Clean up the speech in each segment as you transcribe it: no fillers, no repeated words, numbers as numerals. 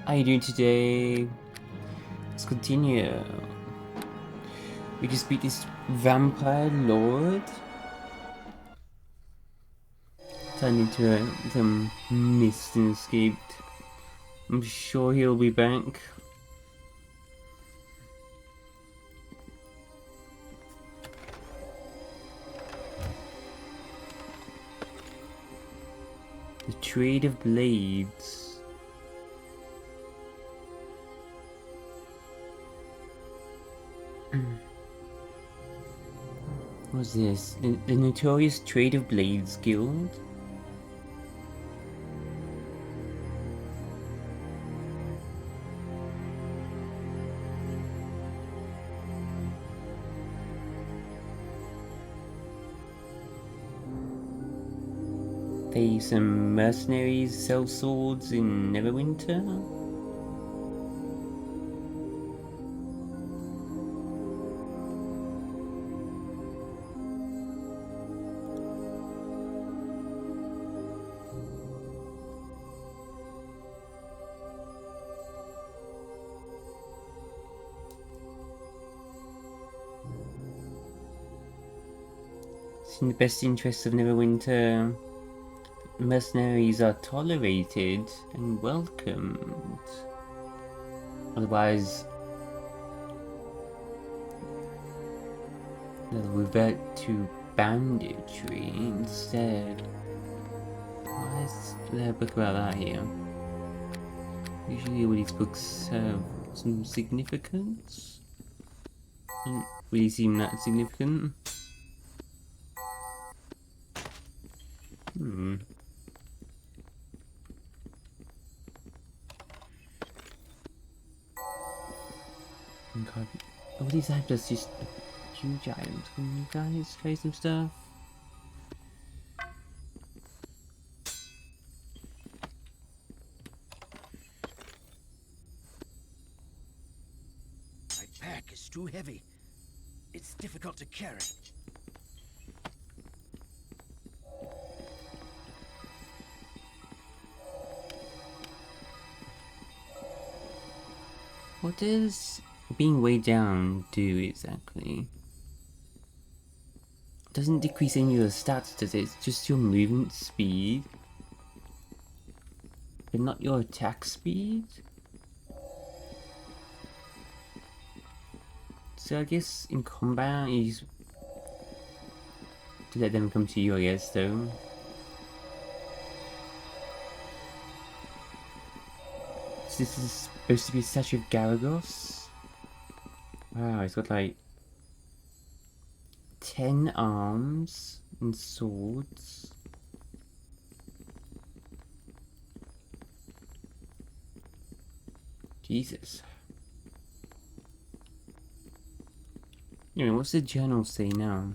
How are you doing today? Let's continue. We just beat this vampire lord. Turned into some mist and escaped. I'm sure he'll be back. The Trade of Blades. What's this? The notorious Trade of Blades Guild? They some mercenaries sell swords in Neverwinter? It's in the best interests of Neverwinter. Mercenaries are tolerated and welcomed. Otherwise, they'll revert to banditry instead. Why is there a book about that here? Usually all these books have some significance. Don't really seem that significant. God, all these items are just huge items. Can you guys try some stuff? My pack is too heavy. It's difficult to carry. What does being weighed down do exactly? It doesn't decrease any of your stats, does it? It's just your movement speed. But not your attack speed? So I guess in combat, you just let them come to you, I guess, though. So this is supposed to be a statue of Garagos? Wow, it's got like 10 arms and swords. Jesus. Anyway, what's the journal say now?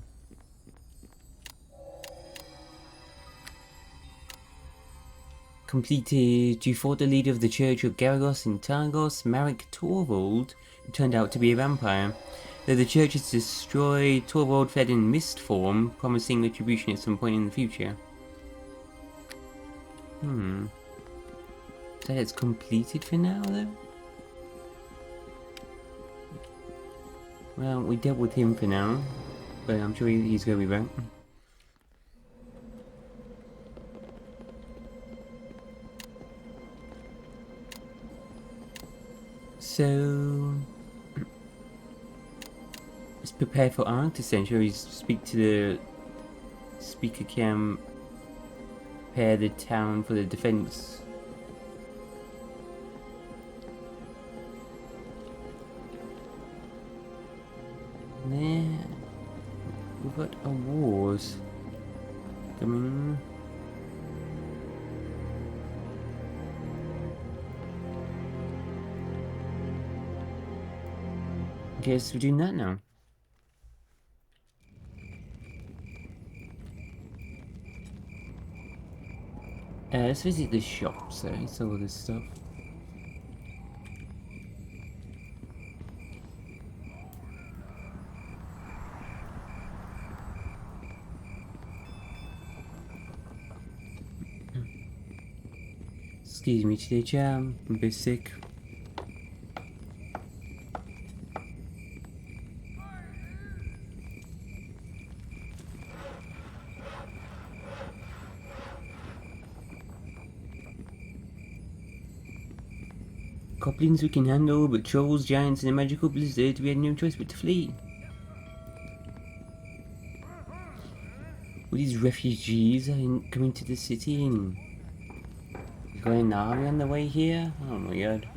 Completed. You fought the leader of the Church of Garagos in Targos, Marek Torvald, who turned out to be a vampire. Though the church is destroyed, Torvald fled in mist form, promising retribution at some point in the future. So it's completed for now, though? Well, we dealt with him for now, but I'm sure he's gonna be back. So let's prepare for Arc Essentially speak to the speaker cam, prepare the town for the defense. There, we've got a wars coming. Guess we're doing that now. Let's visit the shops there, sell all this stuff. Excuse me today, Jam. I'm a bit sick. Goblins we can handle, but trolls, giants, and a magical blizzard, we had no choice but to flee. All these refugees are coming to the city and going an army on the way here? Oh my god.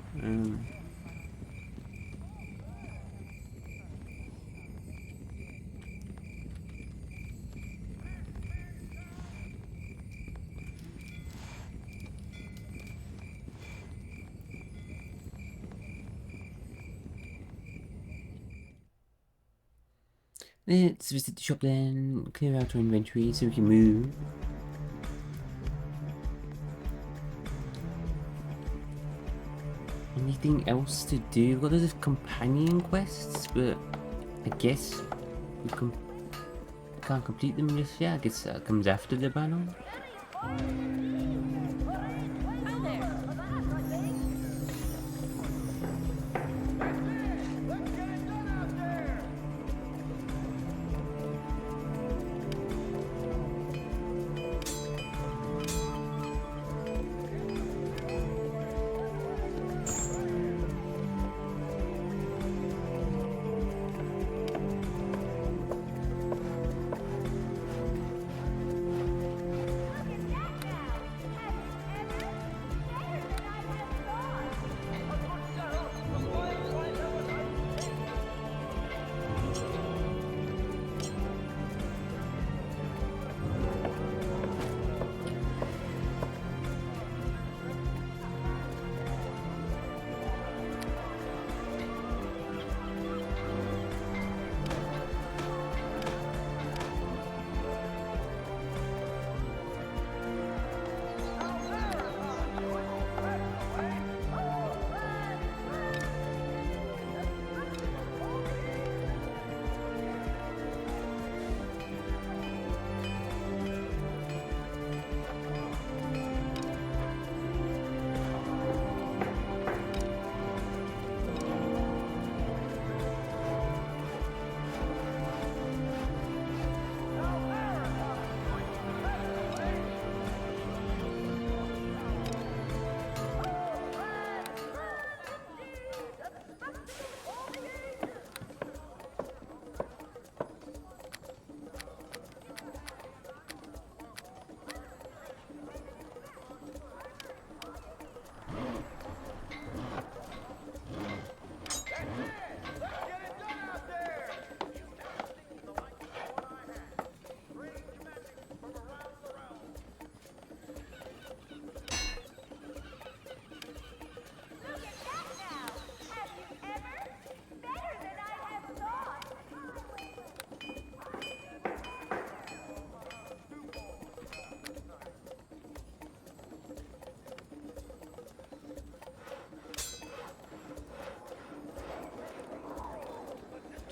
Let's visit the shop then, clear out our inventory so we can move. Anything else to do? We've got loads of companion quests, but I guess we can't complete them just yet. I guess that comes after the battle.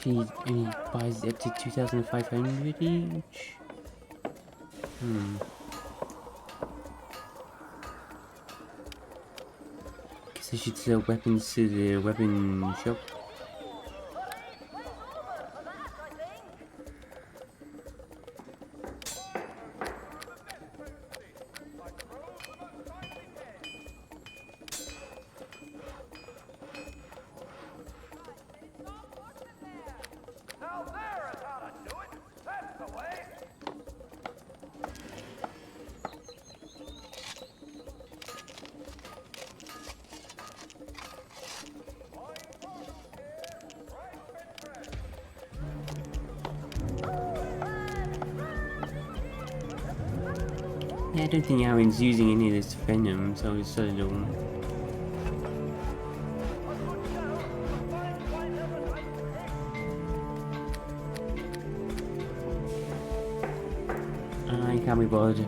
She only buys up to 2,500 each. Guess I should sell weapons to the weapon shop. Yeah, I don't think Aaron's using any of this venom, so it's so little. I can't be bothered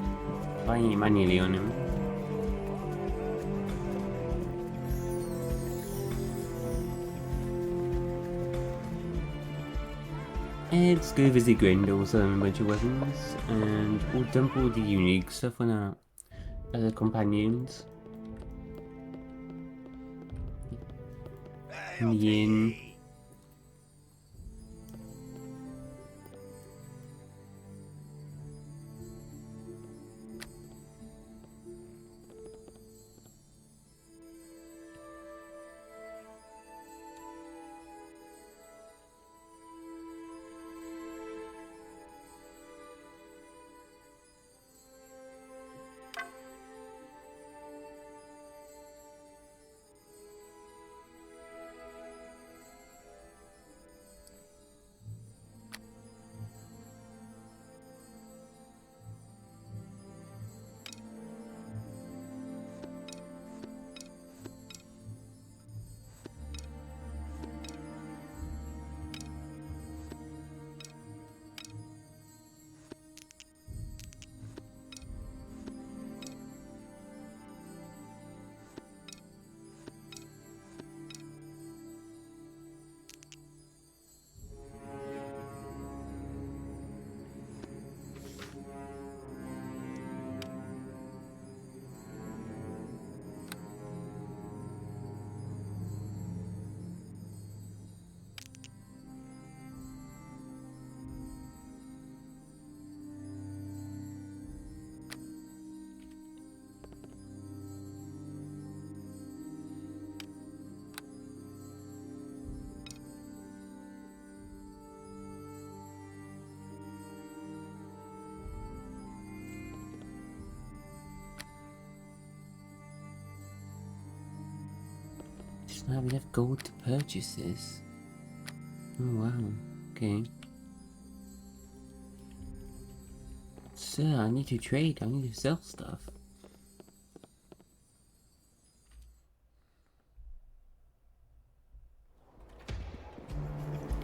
buying it manually on him. Let's go visit Grendel, sell him a bunch of weapons, and we'll dump all the unique stuff on our other companions. in the inn. Just not have enough gold to purchase this. Oh wow, okay. Sir, I need to trade, I need to sell stuff.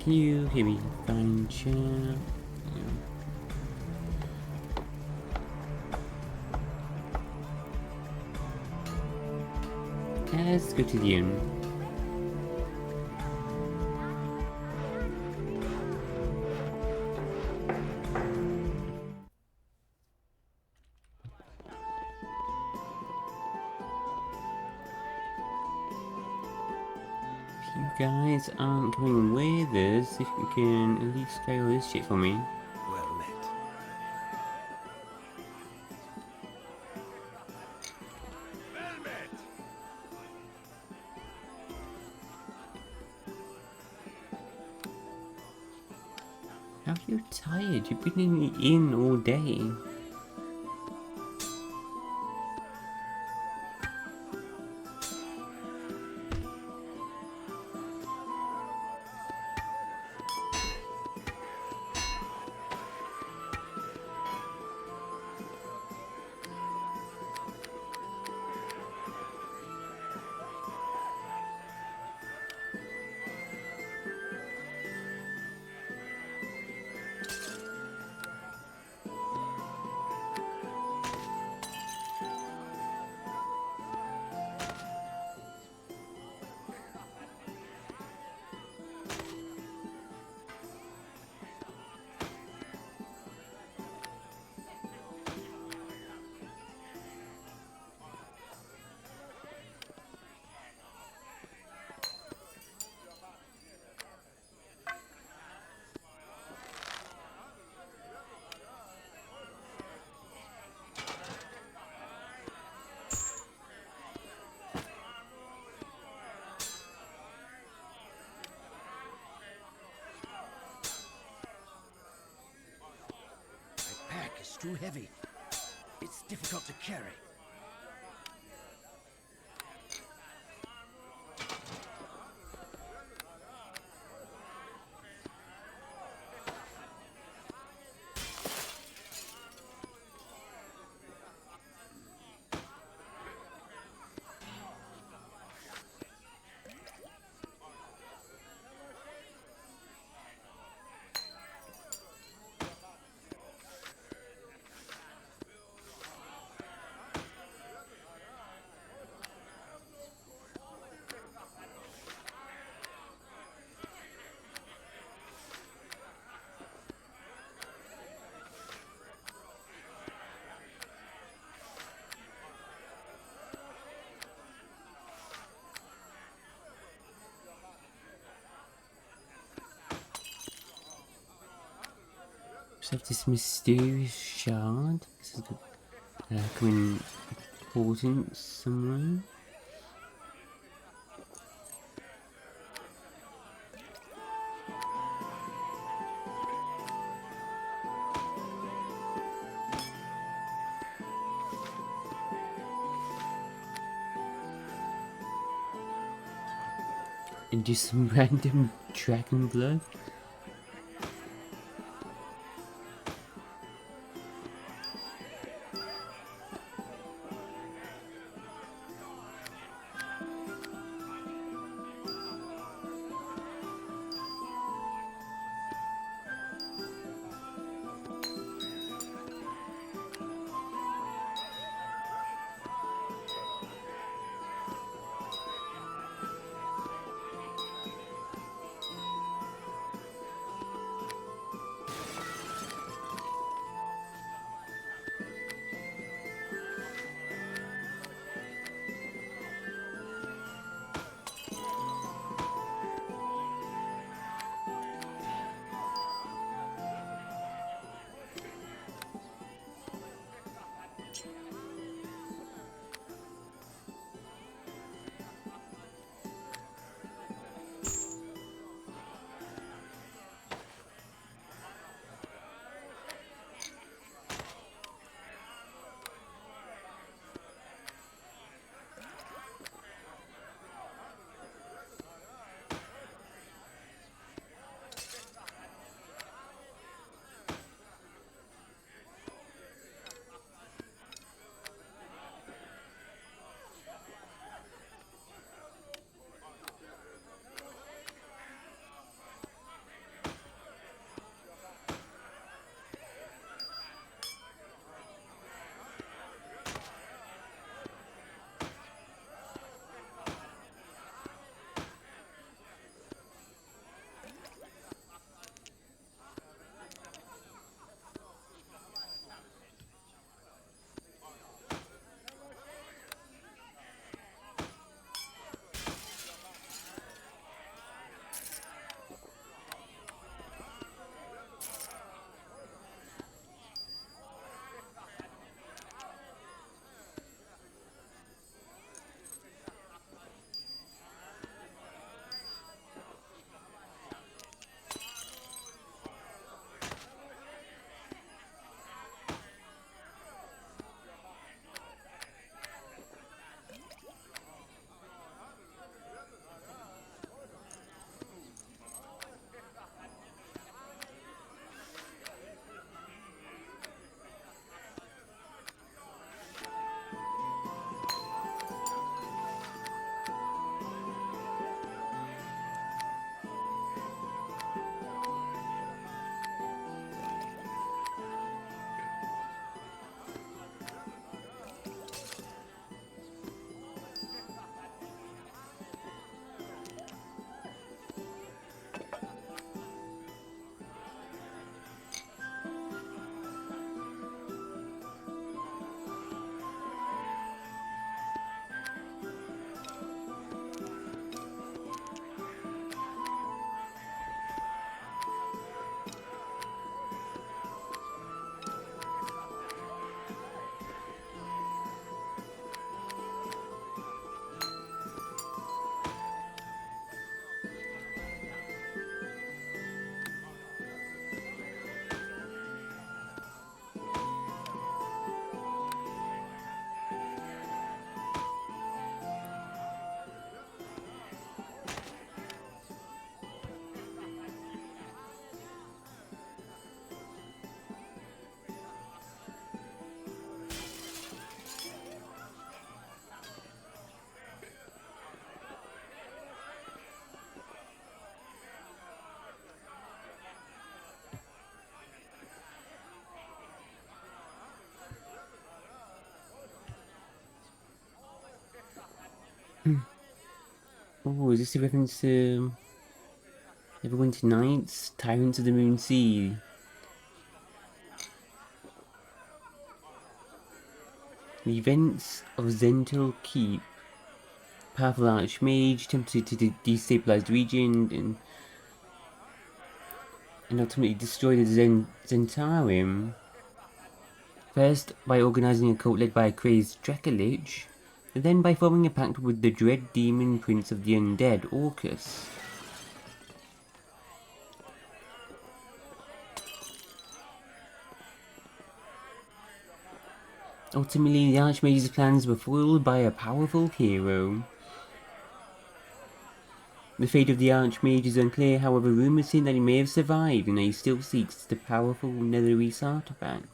Can you hear me? Find chat. Let's go to the inn. If you guys aren't coming with us, if you can at least carry all this shit for me. Well met. How are you tired? You've been in the inn all day. My pack is too heavy. It's difficult to carry. So this mysterious shard. This is coming important somewhere. And just some random dragon blood. Oh, is this a reference to Neverwinter Nights, Tyrants of the Moon Sea? The events of Zentil Keep. Powerful Archmage attempted to destabilize the region and and ultimately destroy the Zentarium. First, by organizing a cult led by a crazed Dracolich, and then by forming a pact with the dread demon prince of the undead, Orcus. Ultimately, the Archmage's plans were foiled by a powerful hero. The fate of the Archmage is unclear, however rumors say that he may have survived and that he still seeks the powerful Netherese artifact.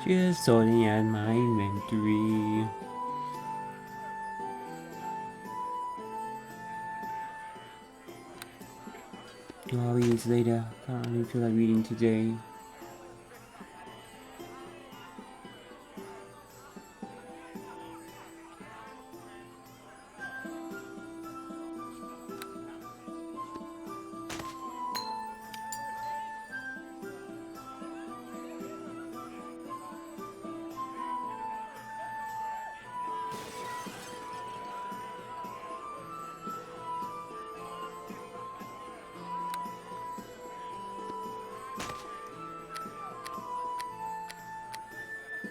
Just sorting out my inventory. 2 hours later, can't really feel like reading today.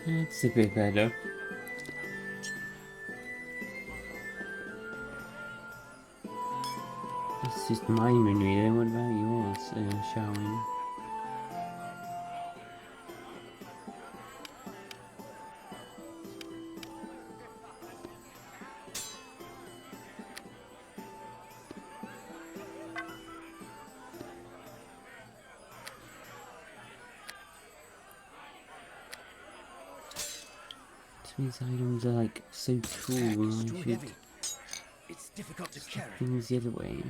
It's a bit better. It's just my inventory there, what about yours, Shaolin? These items are like so cool, It's I too should heavy. It's difficult to carry. things the other way.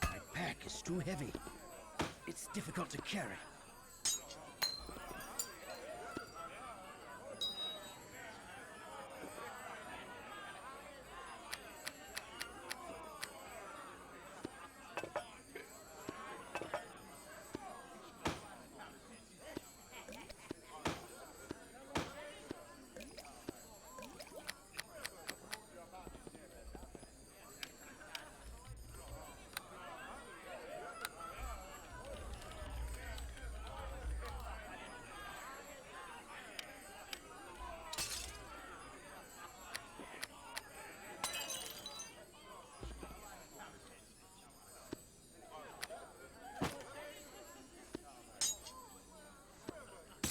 My pack is too heavy. It's difficult to carry.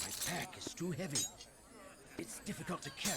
My pack is too heavy. It's difficult to carry.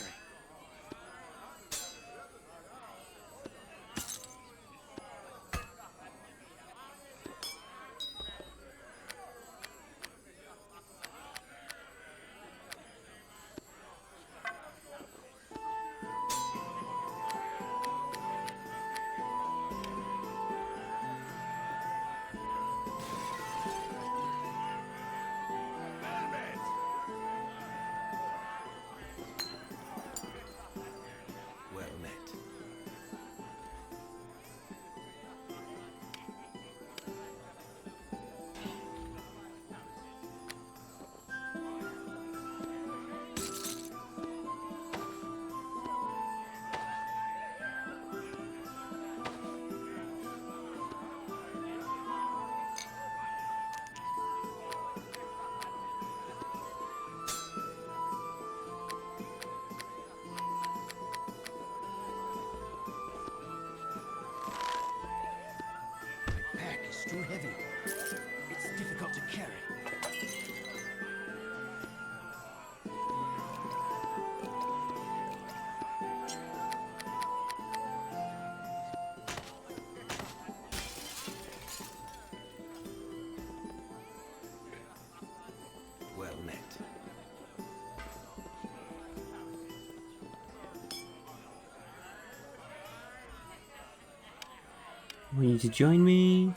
want you to join me.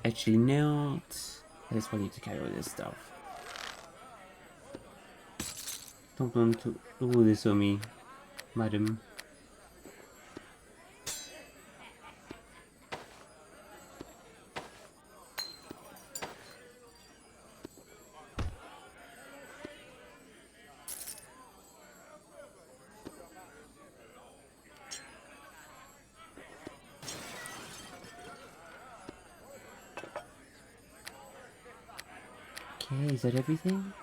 Actually not. I just want you to carry all this stuff. Don't want to do this on me, madam. Okay, is that everything?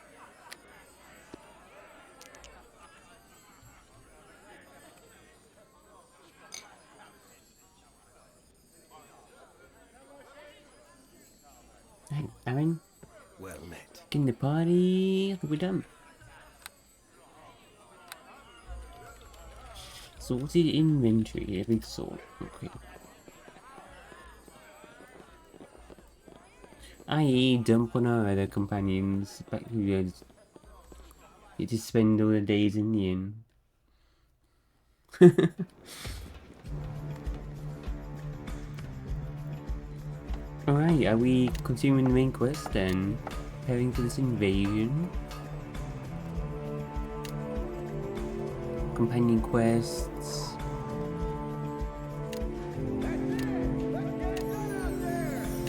Hey, Aaron, Well met. get in the party. I think we're done. Sorted inventory, I think so. Okay. I.e. dump on our other companions, but you just spend all the days in the inn. Alright, are we continuing the main quest then? Preparing for this invasion? Companion quests.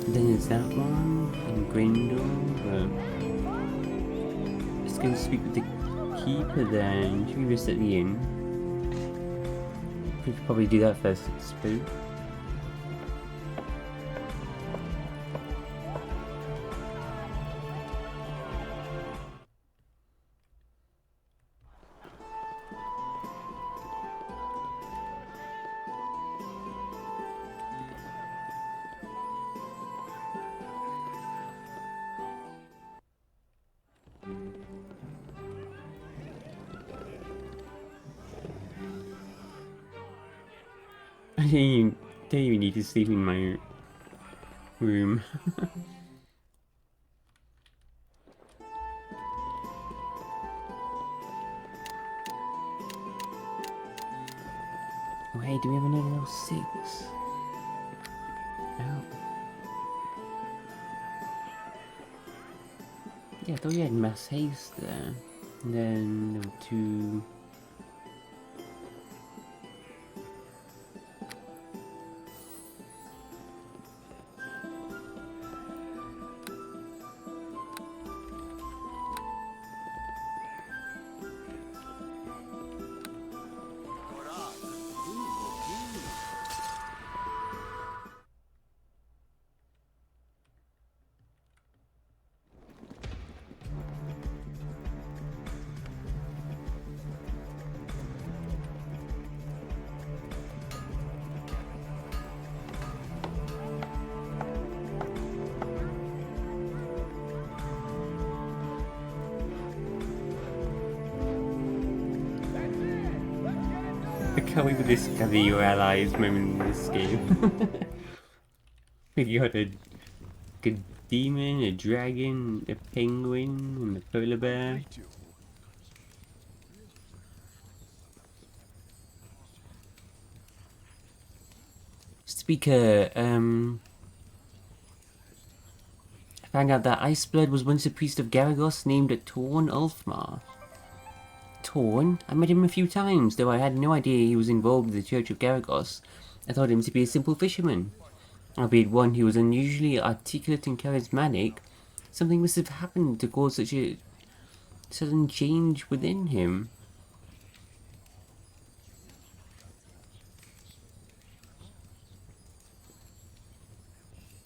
Then it's that one, in Grindel. Let's go speak with the keeper then. Should we rest at the inn? We could probably do that first, I suppose. I don't even need to sleep in my room. Oh hey, do we have another level 6? Oh. Yeah, I thought we had mass haste there. And then level 2. I can't wait for this to be your allies moment in this game. You got a demon, a dragon, a penguin, and a polar bear. Speaker, I found out that Iceblood was once a priest of Garagos named Torn Ulfmar. Torn? I met him a few times, though I had no idea he was involved with the Church of Garagos. I thought him to be a simple fisherman. Albeit one who was unusually articulate and charismatic, something must have happened to cause such a sudden change within him.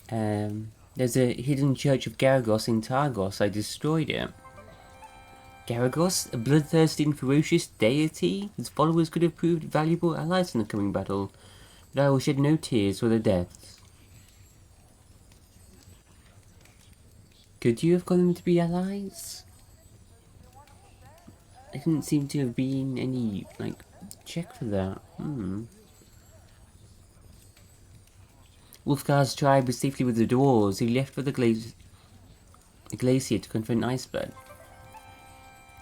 There's a hidden Church of Garagos in Targos. I destroyed it. Garagos, a bloodthirsty and ferocious deity? His followers could have proved valuable allies in the coming battle, but I will shed no tears for their deaths. Could you have got them to be allies? There didn't seem to have been any, check for that. Wulfgar's tribe was safely with the dwarves, who left for the glacier to confront Iceblood.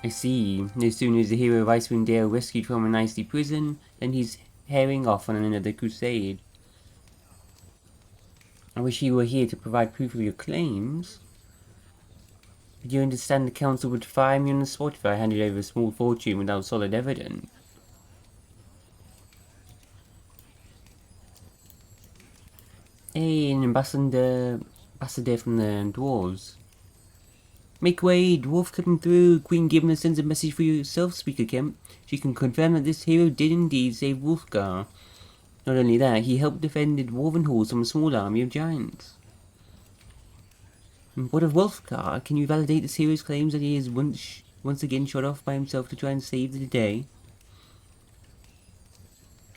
I see. No sooner is the hero of Icewind Dale rescued from an icy prison, than he's herring off on another crusade. I wish you were here to provide proof of your claims. But you understand the council would fire me on the spot if I handed over a small fortune without solid evidence. Hey, an ambassador from the dwarves. Make way, dwarf coming through. Queen Gimna sends a message for yourself, Speaker Kemp. She can confirm that this hero did indeed save Wolfgar. Not only that, he helped defend the dwarven halls from a small army of giants. And what of Wolfgar? Can you validate this hero's claims that he is once again shot off by himself to try and save the day?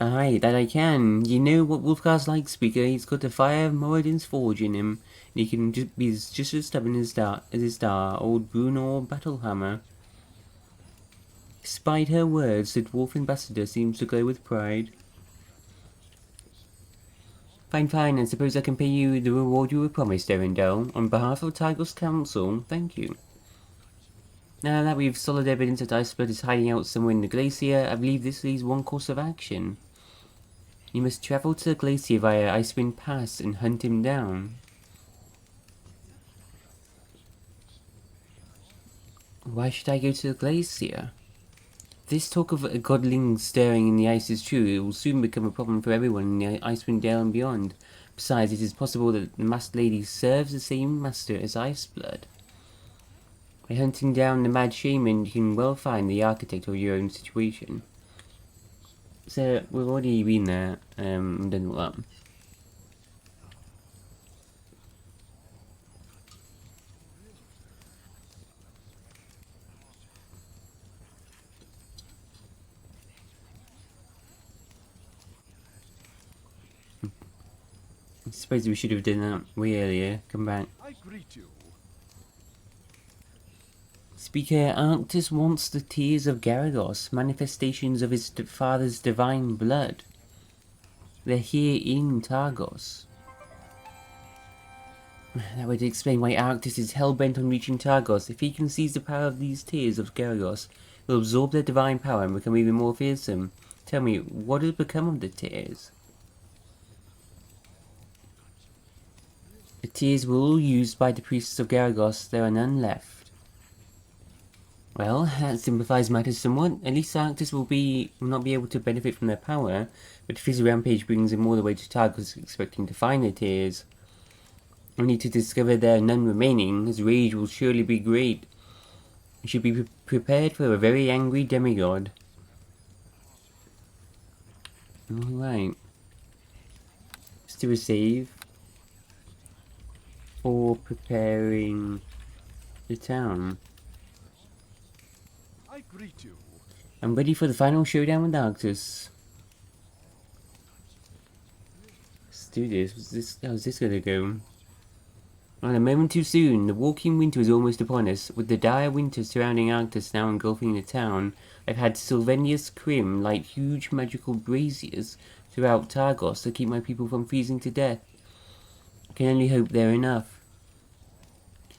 Aye, that I can. You know what Wolfgar's like, Speaker. He's got the fire of Moradin's forge in him, and he can be just as stubborn as his star, old Brunor Battlehammer. Despite her words, the dwarf ambassador seems to glow with pride. Fine, I suppose I can pay you the reward you were promised, Erendel. On behalf of Tigos Council, thank you. Now that we've solid evidence that Icewind is hiding out somewhere in the glacier, I believe this leaves one course of action. You must travel to the glacier via Icewind Pass and hunt him down. Why should I go to the glacier? If this talk of a godling stirring in the ice is true, it will soon become a problem for everyone in the Icewind Dale and beyond. Besides, it is possible that the masked lady serves the same master as Iceblood. By hunting down the mad shaman, you can well find the architect of your own situation. So, we've already been there, and done all that. I suppose we should have done that way earlier. Come back. I greet you. Speaker, Arctus wants the tears of Garagos, manifestations of his father's divine blood. They're here in Targos. That would explain why Arctus is hell-bent on reaching Targos. If he can seize the power of these tears of Garagos, he'll absorb their divine power and become even more fearsome. Tell me, what has become of the tears? The tears were all used by the priests of Garagos. There are none left. Well, that simplifies matters somewhat. At least Arctus will not be able to benefit from their power, but if his rampage brings him all the way to Targos expecting to find the tears, only to discover there are none remaining, his rage will surely be great. He should be prepared for a very angry demigod. Alright. Let's do a save for preparing the town. I greet you. I'm ready for the final showdown with Arctus. Let's do this. How's this gonna go? Well, a moment too soon. The walking winter is almost upon us. With the dire winter surrounding Arctus now engulfing the town, I've had Sylvanius Crim light huge magical braziers throughout Targos to keep my people from freezing to death. I can only hope they're enough.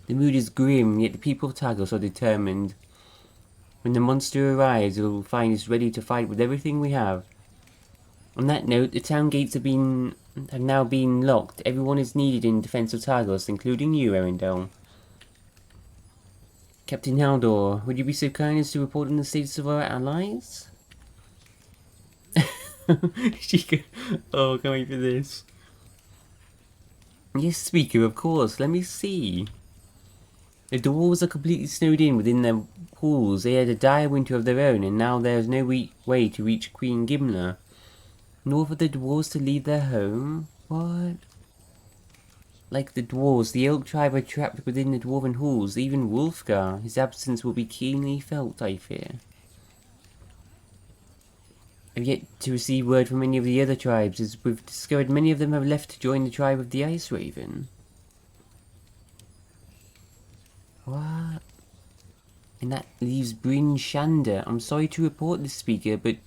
The mood is grim, yet the people of Targos are determined. When the monster arrives, it will find us ready to fight with everything we have. On that note, the town gates have now been locked. Everyone is needed in defense of Targos, including you, Erendel. Captain Haldor, would you be so kind as to report on the status of our allies? Oh, can't wait for this. Yes, Speaker, of course. Let me see. The dwarves are completely snowed in within their halls. They had a dire winter of their own, and now there is no way to reach Queen Gimna. Nor for the dwarves to leave their home? What? Like the dwarves, the Elk tribe are trapped within the dwarven halls. Even Wolfgar, his absence will be keenly felt, I fear. I've yet to receive word from any of the other tribes, as we've discovered many of them have left to join the tribe of the Ice Raven. What? And that leaves Bryn Shander. I'm sorry to report this, Speaker, but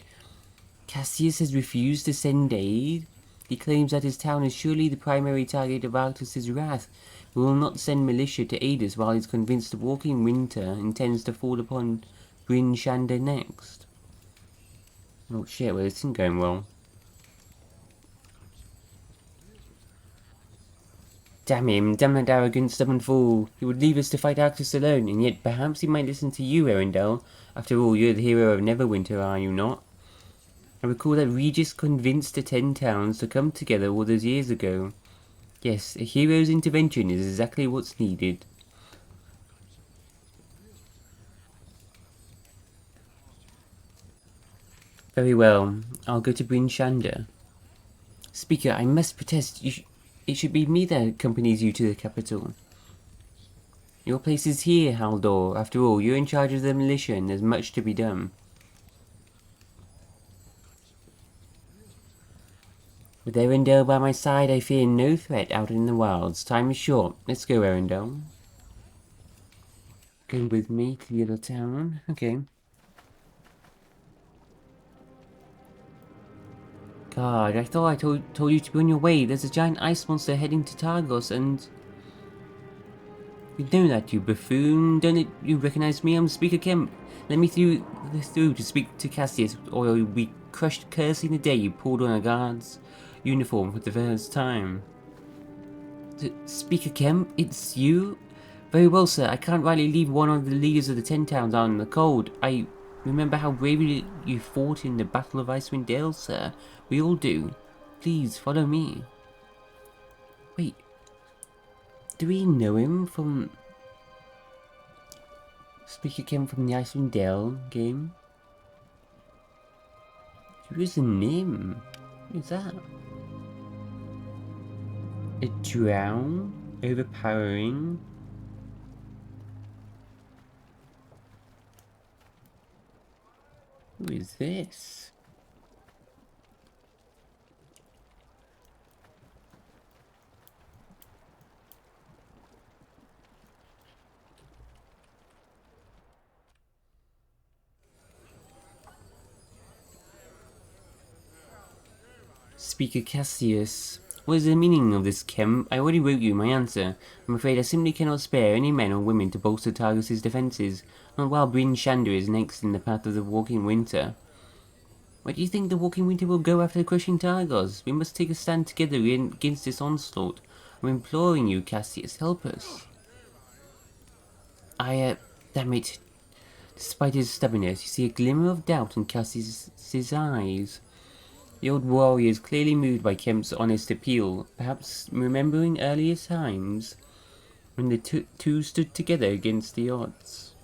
Cassius has refused to send aid. He claims that his town is surely the primary target of Arctus's wrath. He will not send militia to aid us while he's convinced the walking winter intends to fall upon Bryn Shander next. Oh shit, well this isn't going well. Damn him, damn that arrogant, stubborn fool. He would leave us to fight Arctus alone, and yet perhaps he might listen to you, Arundel. After all, you're the hero of Neverwinter, are you not? I recall that Regis convinced the 10 towns to come together all those years ago. Yes, a hero's intervention is exactly what's needed. Very well, I'll go to Bryn Shander. Speaker, I must protest. It should be me that accompanies you to the capital. Your place is here, Haldor. After all, you're in charge of the militia and there's much to be done. With Arundel by my side, I fear no threat out in the wilds. Time is short. Let's go, Arundel. Going with me to the other town? Okay. God, I thought I told you to be on your way. There's a giant ice monster heading to Targos and... You know that, you buffoon. Don't you recognize me? I'm Speaker Kemp. Let me through to speak to Cassius, or you'll be crushed cursing the day you pulled on a guard's uniform for the first time. Speaker Kemp, it's you? Very well, sir. I can't rightly leave one of the leaders of the 10 towns out in the cold. I remember how bravely you fought in the Battle of Icewind Dale, sir. We all do. Please, follow me. Wait. Do we know him from... Speaker Kemp from the Icewind Dale game? Who is the name? Who's that? A drow? Overpowering? Who is this? Speaker Cassius. What is the meaning of this, Kemp? I already wrote you my answer. I'm afraid I simply cannot spare any men or women to bolster Targus' defences, not while Bryn Shander is next in the path of the Walking Winter. Where do you think the Walking Winter will go after crushing Targos? We must take a stand together against this onslaught. I'm imploring you, Cassius, help us. Damn it. Despite his stubbornness, you see a glimmer of doubt in Cassius's eyes. The old warrior is clearly moved by Kemp's honest appeal, perhaps remembering earlier times when the two stood together against the odds.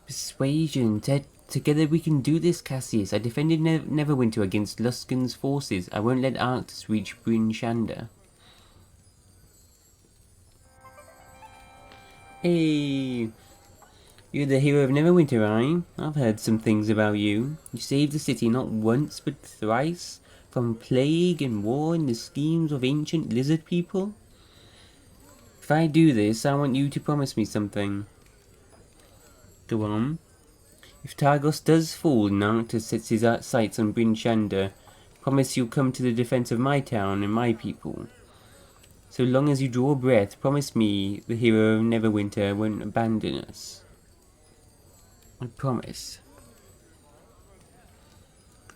Persuasion. Together we can do this, Cassius. I defended Neverwinter against Luskan's forces. I won't let Arctus reach Bryn Shander. Hey! You're the hero of Neverwinter, I've heard some things about you. You saved the city not once but thrice from plague and war and the schemes of ancient lizard people. If I do this, I want you to promise me something. Go on. If Targos does fall and Arctus sets his sights on Bryn Shander, promise you'll come to the defense of my town and my people. So long as you draw breath, promise me the hero of Neverwinter won't abandon us. I promise.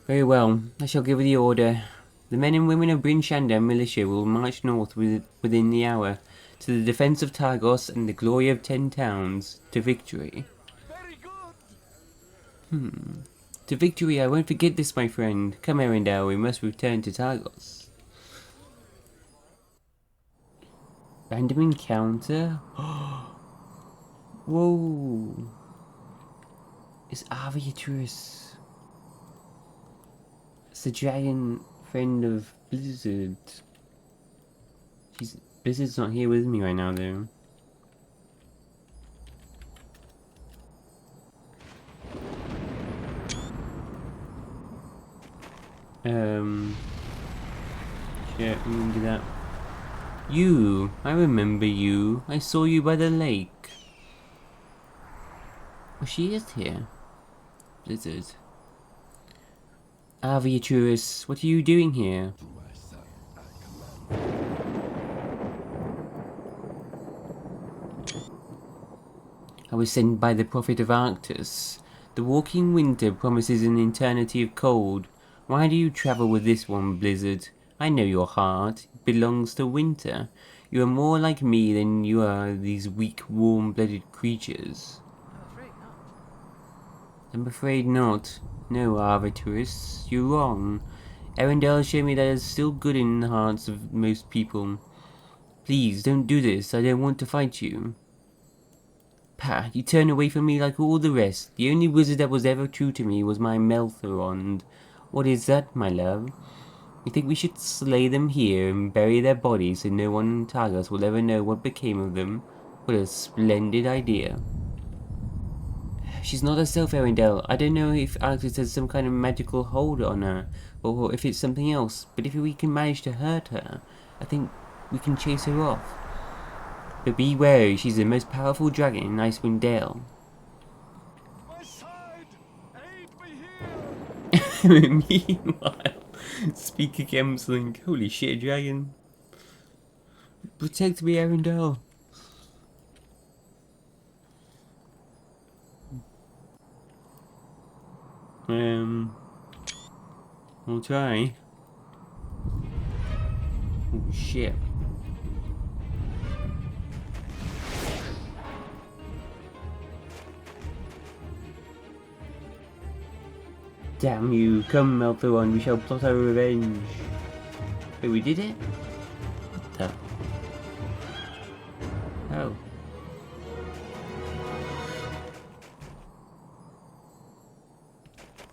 Very well, I shall give the order. The men and women of Bryn Shander militia will march north within the hour to the defense of Targos and the glory of 10 towns, to victory. Very good. To victory, I won't forget this, my friend. Come, Arundel, we must return to Targos. Random encounter? Whoa! It's Aviatrix. It's the dragon friend of Blizzard. Blizzard's not here with me right now, though. Shit, I'm gonna do that. You! I remember you. I saw you by the lake. Oh, she is here. Blizzard. Aviatrix, what are you doing here? I was sent by the prophet of Arctus. The Walking Winter promises an eternity of cold. Why do you travel with this one, Blizzard? I know your heart. It belongs to winter. You are more like me than you are these weak, warm-blooded creatures. I'm afraid not. No, Arbitrus, you're wrong. Arendelle showed me that it's still good in the hearts of most people. Please, don't do this. I don't want to fight you. Pah, you turn away from me like all the rest. The only wizard that was ever true to me was my Melthorond. What is that, my love? You think we should slay them here and bury their bodies so no one in Targos will ever know what became of them? What a splendid idea. She's not herself, Arendelle. I don't know if Arctis has some kind of magical hold on her, or if it's something else, but if we can manage to hurt her, I think we can chase her off. But be wary, she's the most powerful dragon in Icewind Dale. My side! Aid me here! Meanwhile, Speaker Gemsling, holy shit, dragon. Protect me, Arendelle. I'll try. Oh shit. Damn you, come Melthorond, we shall plot our revenge. Wait, we did it? What the? Oh.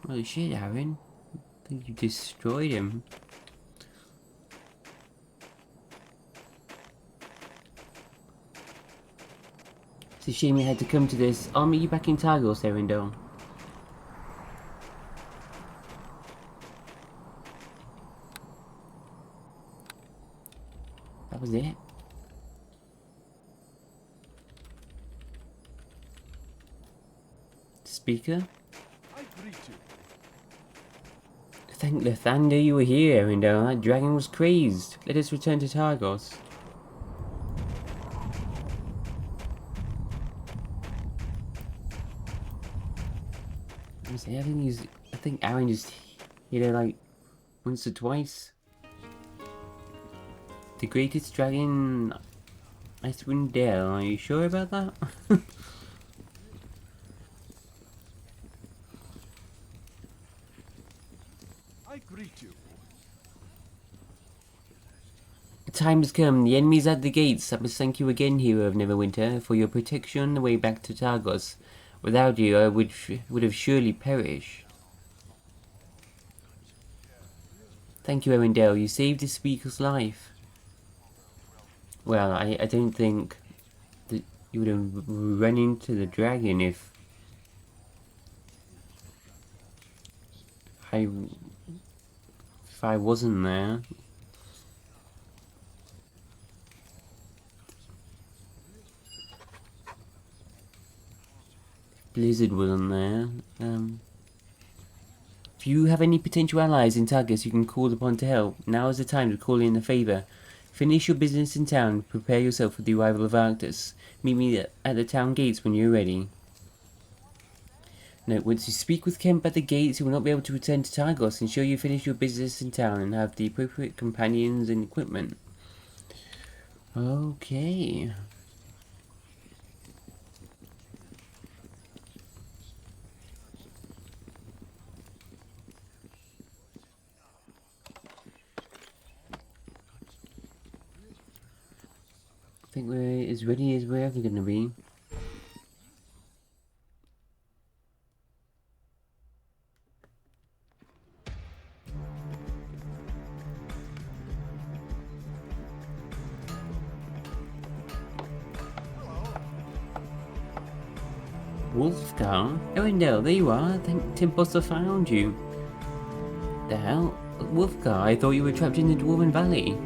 Holy shit, Aaron. I think you destroyed him. It's a shame you had to come to this. I'll meet you back in Targos, Arendelle. That was it. Speaker? I greet you. Thank Lathander you were here, Arendelle. That dragon was crazed. Let us return to Targos. I think Aaron just hit her like once or twice. The greatest dragon Icewind Dale, are you sure about that? I greet you. The time has come. The enemy's at the gates. I must thank you again, hero of Neverwinter, for your protection on the way back to Targos. Without you, I would have surely perished. Thank you, Arendelle. You saved the speaker's life. Well, I don't think that you would have run into the dragon if I wasn't there. Blizzard wasn't there. If you have any potential allies in Targus you can call upon to help, now is the time to call in a favour. Finish your business in town, prepare yourself for the arrival of Arctis. Meet me at the town gates when you're ready. Note, once you speak with Kemp at the gates, you will not be able to return to Targos. Ensure you finish your business in town and have the appropriate companions and equipment. Okay. I think we're as ready as we're ever going to be. Wolfgar? Arendelle, there you are. Thank Timposter found you. The hell? Wolfgar, I thought you were trapped in the Dwarven Valley.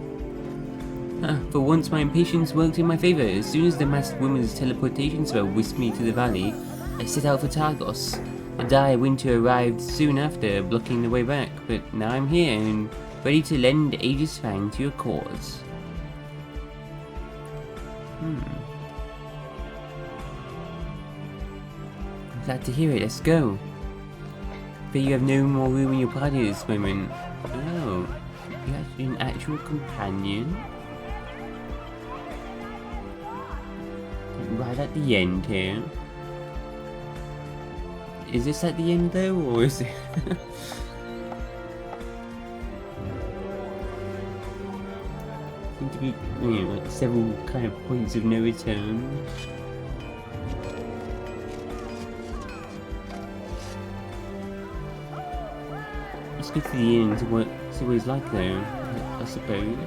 For once my impatience worked in my favour. As soon as the masked woman's teleportation spell whisked me to the valley, I set out for Targos. The dire winter arrived soon after, blocking the way back, but now I'm here and ready to lend Aegis Fang to your cause. I'm glad to hear it, let's go. But you have no more room in your party at this moment. Oh, you're actually an actual companion? Right at the end here. Is this at the end though, or is it? Seem to be, you know, like several kind of points of no return. Let's go to the end to see what he's like though, I suppose.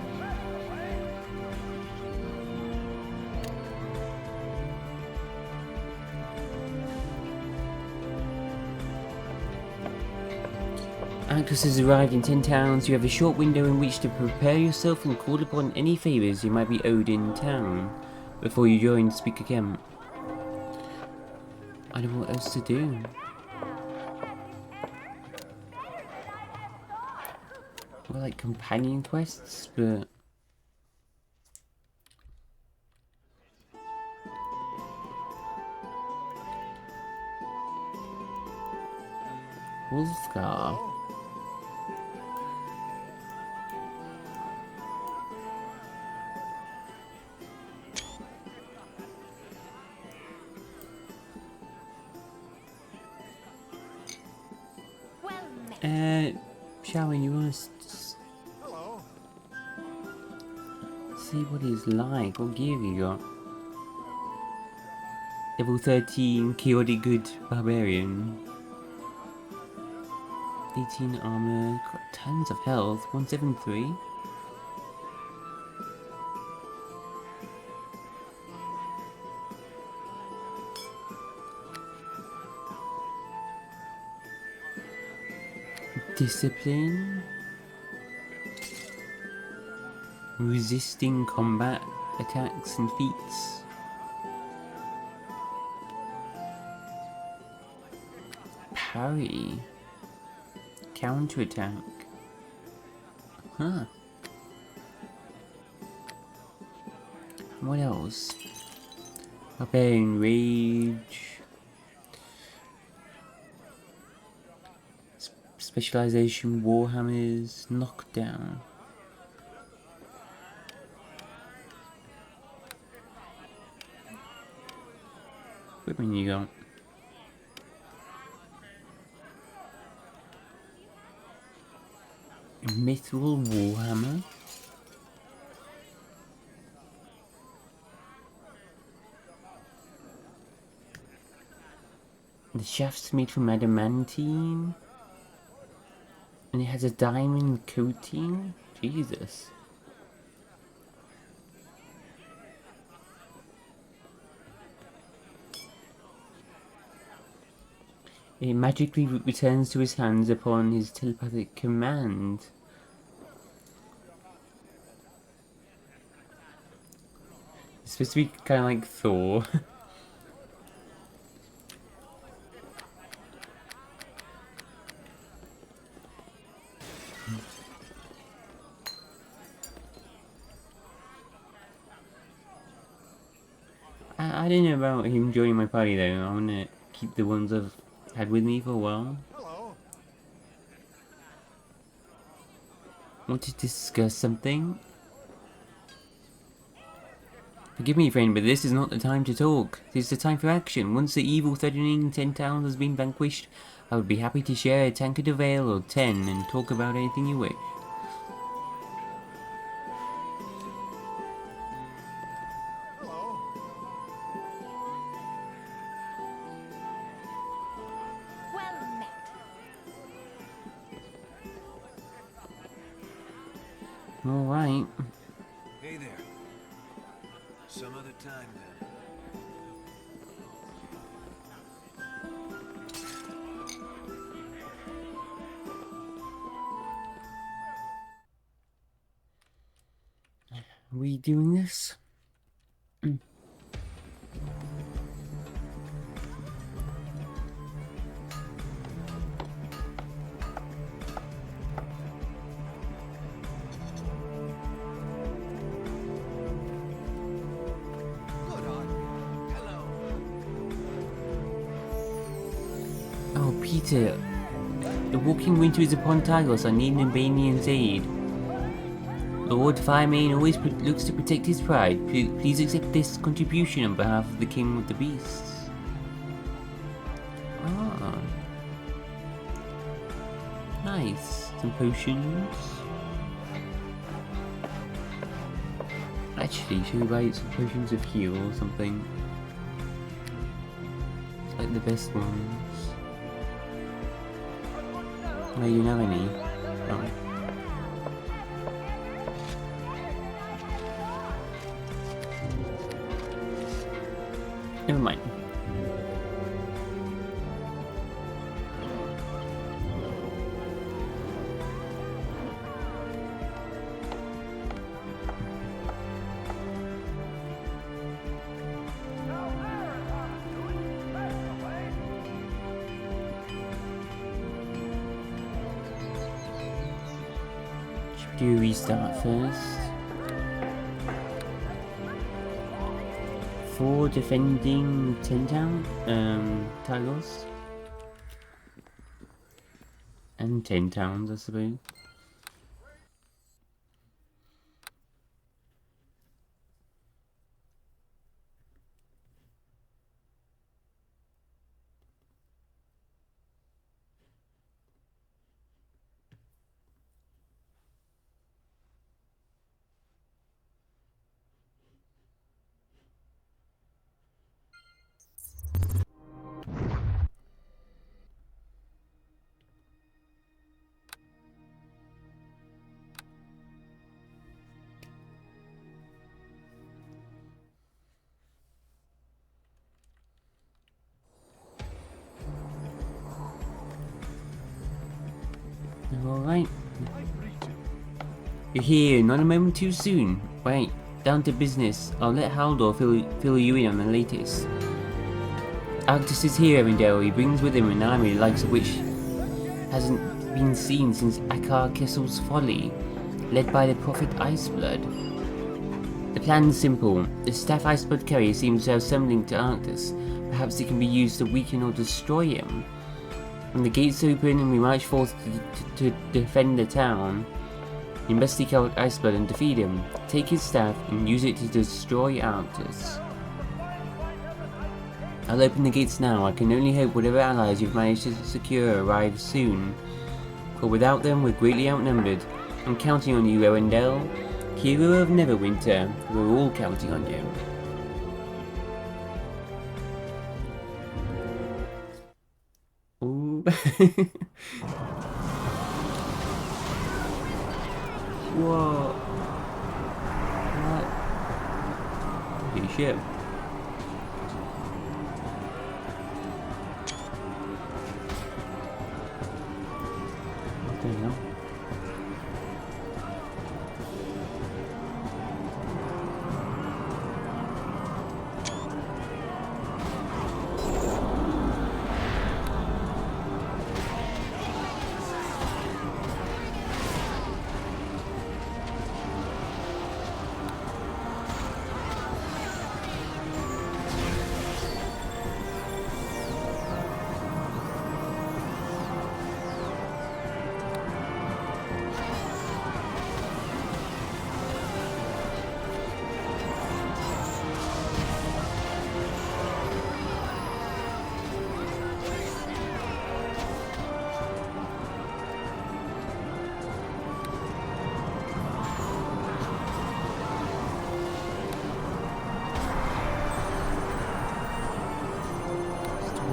Actress has arrived in 10 towns. You have a short window in which to prepare yourself and call upon any favours you might be owed in town before you join Speaker Camp. I don't know what else to do. Well, like companion quests, but Wolfgar. Sharon, you want to Hello. see what he's like? What gear have you got? Level 13, Chaotic Good Barbarian. 18 armor, got tons of health, 173. Discipline. Resisting combat attacks and feats. Parry. Counterattack. Huh. What else? Barbarian Rage. Specialization Warhammers. Knockdown. Equipment you got? Mithril Warhammer. The shaft's made from adamantine. And it has a diamond coating? Jesus. It magically returns to his hands upon his telepathic command. It's supposed to be kind of like Thor. I don't know about him joining my party though. I want to keep the ones I've had with me for a while. Hello. Want to discuss something? Forgive me, friend, but this is not the time to talk. This is the time for action. Once the evil threatening 10 towns has been vanquished, I would be happy to share a tankard of ale or 10 and talk about anything you wish. Hello. Well met. Alright. Hey there. Some other time then. Are we doing this? Good on you. Hello. Oh, Peter. The walking winter is upon Tagos. I need Nibanian's aid. Lord Firemane always looks to protect his pride. Please accept this contribution on behalf of the King of the Beasts. Ah. Nice. Some potions. Actually, should we buy some potions of heal or something? It's like the best ones. No, you don't have any. Oh. Never mind. Should we restart first? 4 defending 10 town, Talos. And 10 towns, I suppose. Alright. You're here, not a moment too soon. Wait, down to business. I'll let Haldor fill you in on the latest. Arctus is here, Arendelle. He brings with him an army the likes of which hasn't been seen since Akar Kessel's folly, led by the prophet Iceblood. The plan's simple. The staff Iceblood carrier seems to have something to Arctus. Perhaps it can be used to weaken or destroy him. When the gates open and we march forth to defend the town, you must seek out Iceblood and defeat him. Take his staff and use it to destroy Arctus. I'll open the gates now. I can only hope whatever allies you've managed to secure arrive soon. For without them, we're greatly outnumbered. I'm counting on you, Arendelle. Hero of Neverwinter, we're all counting on you. Ooh. Whoa. What? Holy shit. What the hell?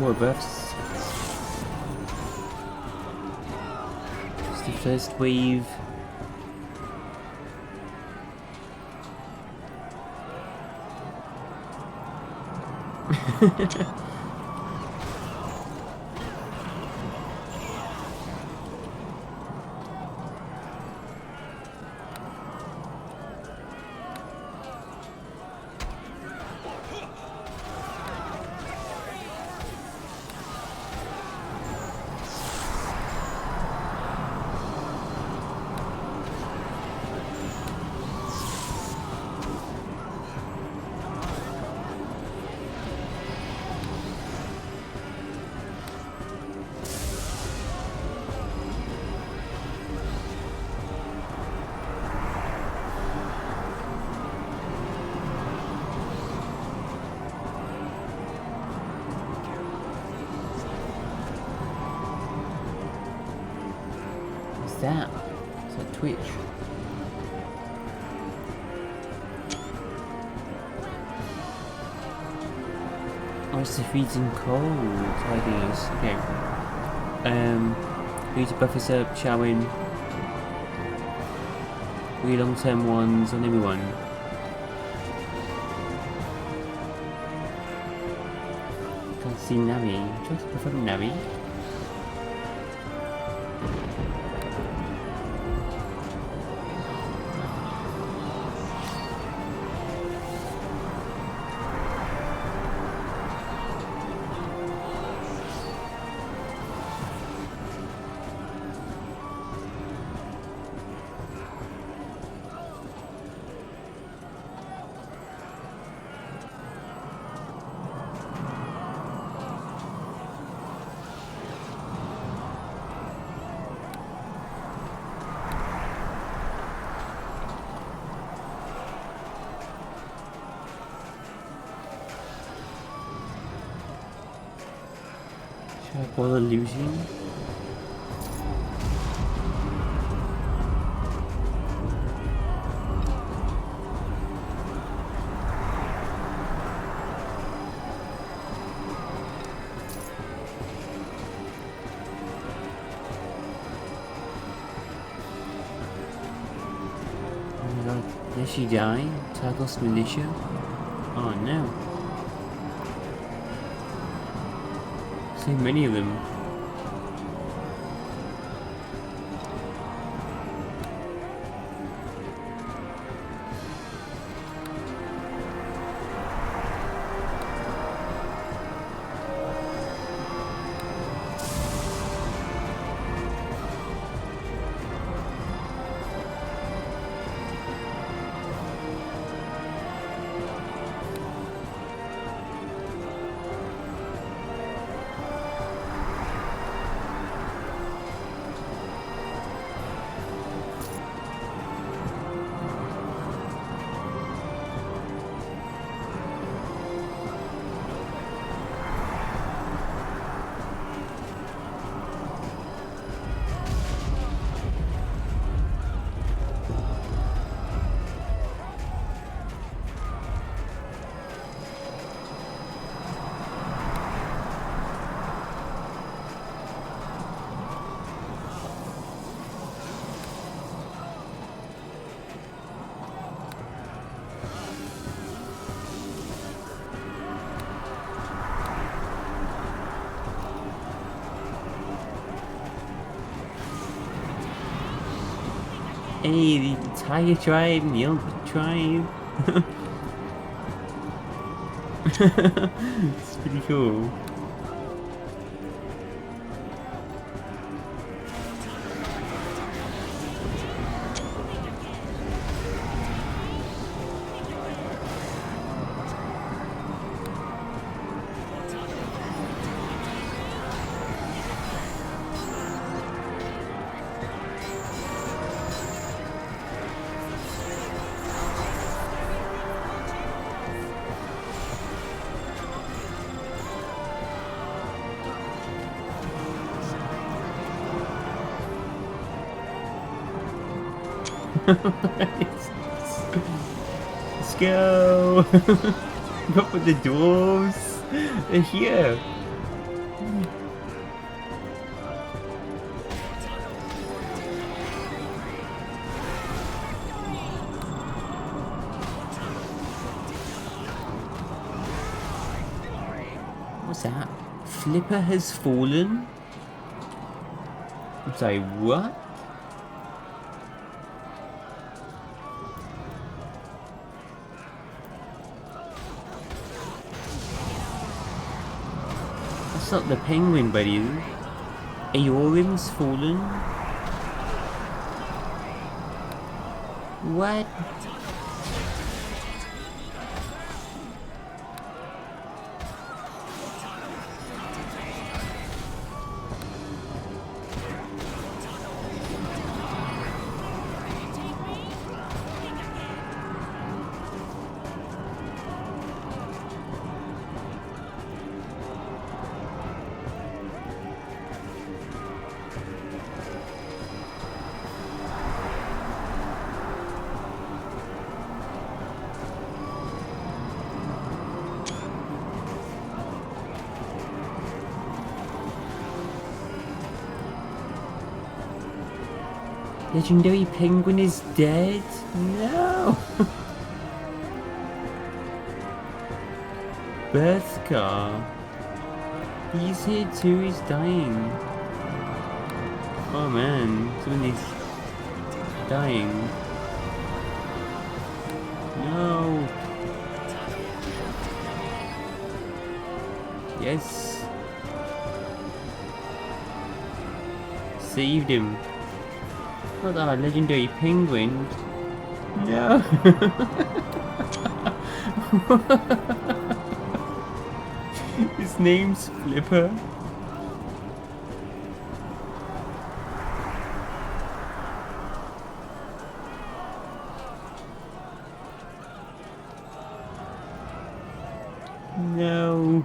More buffs. It's the first wave. that? It's like Twitch. Oh, it's the freezing cold. Ideas. Okay. We need to buff us up, showering. Really long-term ones on everyone. Can't see Navi. Try to buff up Navi. All illusion. Oh my god, did she die? Tagos militia? Oh no. So many of them. Hey, the entire tribe, the Elder tribe. It's pretty cool. Let's go! What with the dwarves? They're here! What's that? Flipper has fallen? I'm sorry, what? That's not the penguin, buddy. Aorim's fallen? What? Legendary penguin is dead? No! Berthkar. He's here too, he's dying. Oh man, somebody's dying. No! Yes! Saved him. Not our legendary penguin. No! His name's Flipper. No.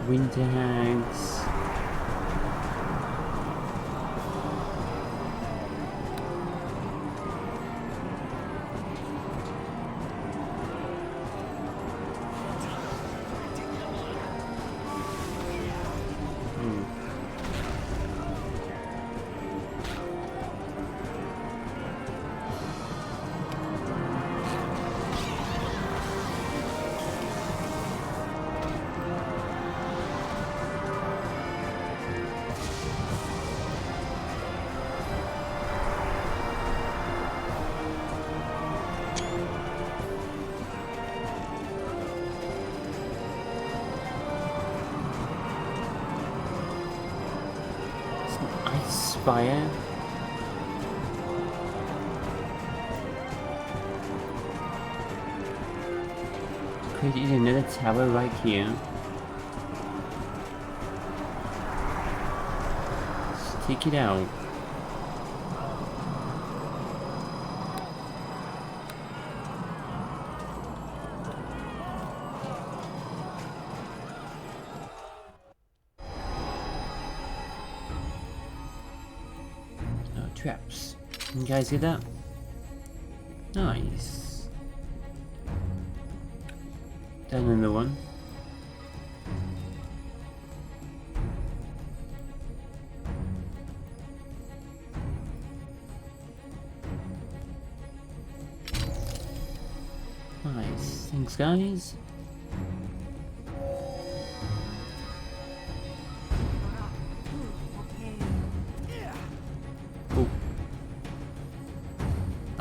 Winter hags. Ice fire. Created another tower right here. Let's take it out. Traps. You guys get that? Nice. Down another one. Nice. Thanks, guys.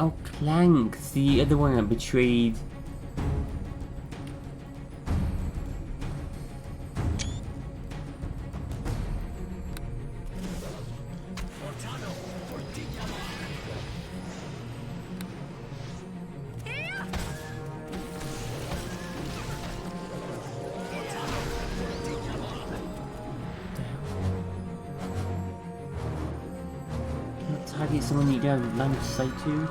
Oh, Clank, the other one that betrayed. Target someone you don't have line of sight to.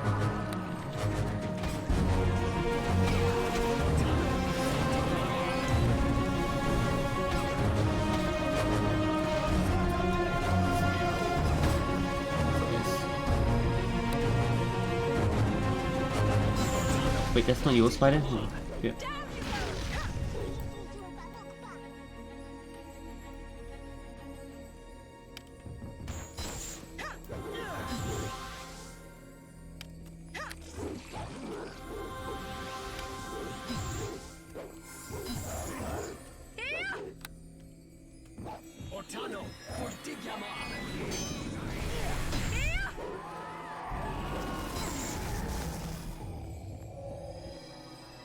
Wait, that's not your spider? Oh, yeah.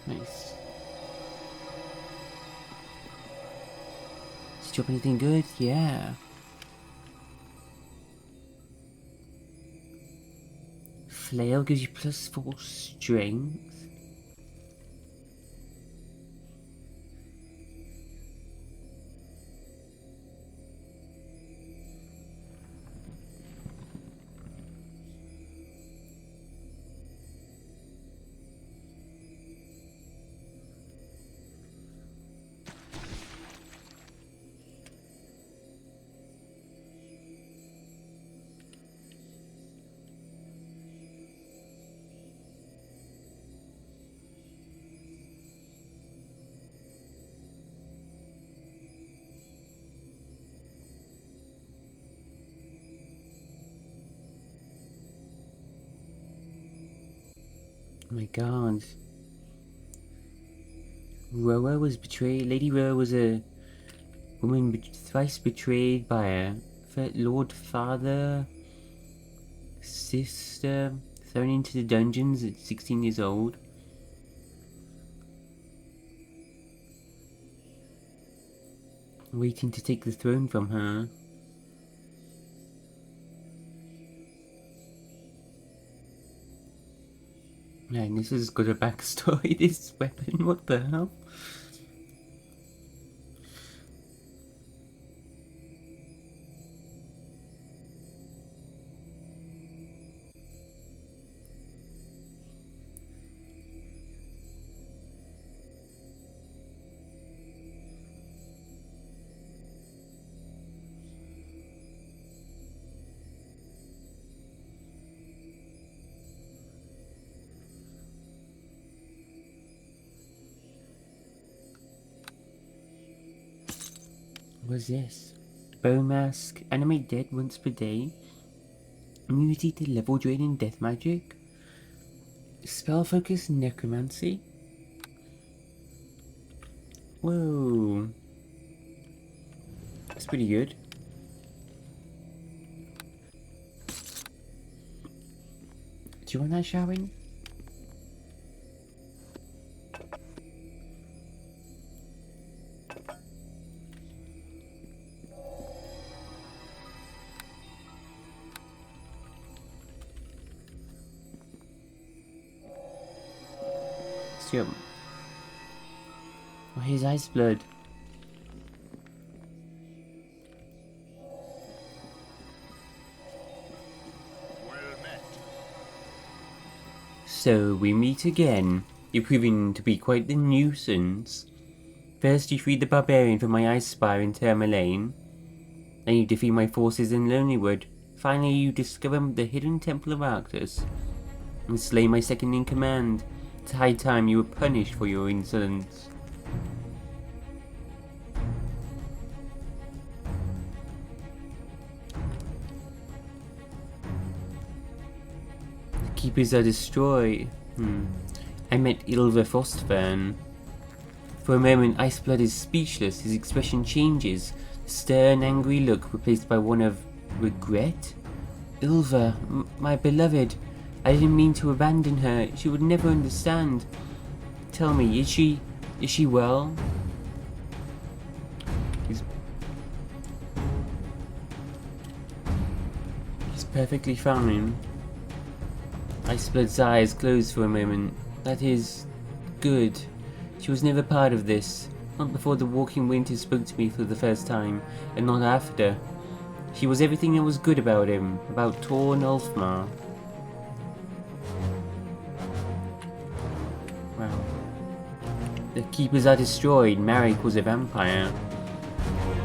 Nice. Did you drop anything good? Yeah. Flail gives you +4 strength. Oh my god. Roa was betrayed. Lady Roa was a woman thrice betrayed by a Lord Father, sister, thrown into the dungeons at 16 years old. Waiting to take the throne from her. Man, this has got a backstory, this weapon, what the hell? What's this? Bone mask, animate dead once per day. Immunity to level draining death magic. Spell focus necromancy. Whoa. That's pretty good. Do you want that, Sharon? Yep. Oh, here's ice blood. Well met. So we meet again. You're proving to be quite the nuisance. First you freed the barbarian from my ice spire in Tourmaline. Then you defeat my forces in Lonelywood. Finally you discover the hidden temple of Arctus. And slay my second in command. It's high time you were punished for your insolence. The keepers are destroyed. I met Ilva Frostfern. For a moment, Iceblood is speechless. His expression changes. The stern, angry look replaced by one of regret. Ilva, my beloved. I didn't mean to abandon her. She would never understand. Tell me, is she well? He's perfectly fine. Iceblood's eyes closed for a moment. That is good. She was never part of this. Not before the Walking Winter spoke to me for the first time, and not after. She was everything that was good about him, about Tor and Ulfmar. Wow. The Keepers are destroyed. Marek was a vampire.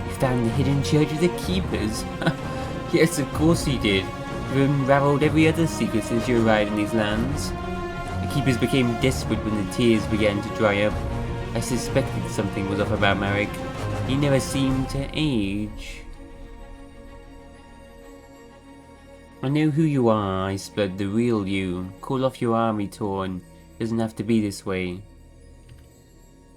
You found the hidden church of the Keepers? Yes, of course he did. You've unraveled every other secret since you arrived in these lands. The Keepers became desperate when the tears began to dry up. I suspected something was off about Marek. He never seemed to age. I know who you are, Iceblood, the real you. Call off your army, Torn. Doesn't have to be this way.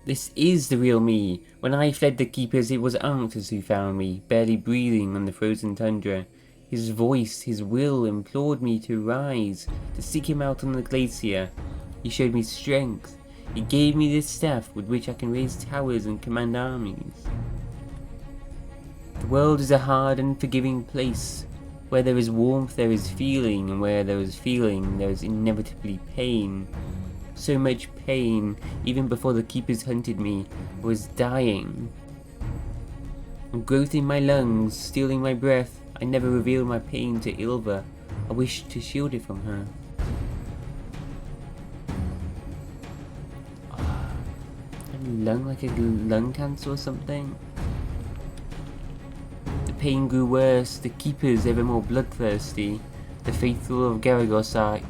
This is the real me. When I fled the Keepers, it was Arctus who found me, barely breathing on the frozen tundra. His voice, his will, implored me to rise, to seek him out on the glacier. He showed me strength. He gave me this staff with which I can raise towers and command armies. The world is a hard and unforgiving place. Where there is warmth, there is feeling, and where there is feeling, there is inevitably pain. So much pain, even before the Keepers hunted me, I was dying. A growth in my lungs, stealing my breath. I never revealed my pain to Ilva. I wished to shield it from her. Lung, like a lung cancer or something? The pain grew worse, the Keepers ever more bloodthirsty. The faithful of Garagos are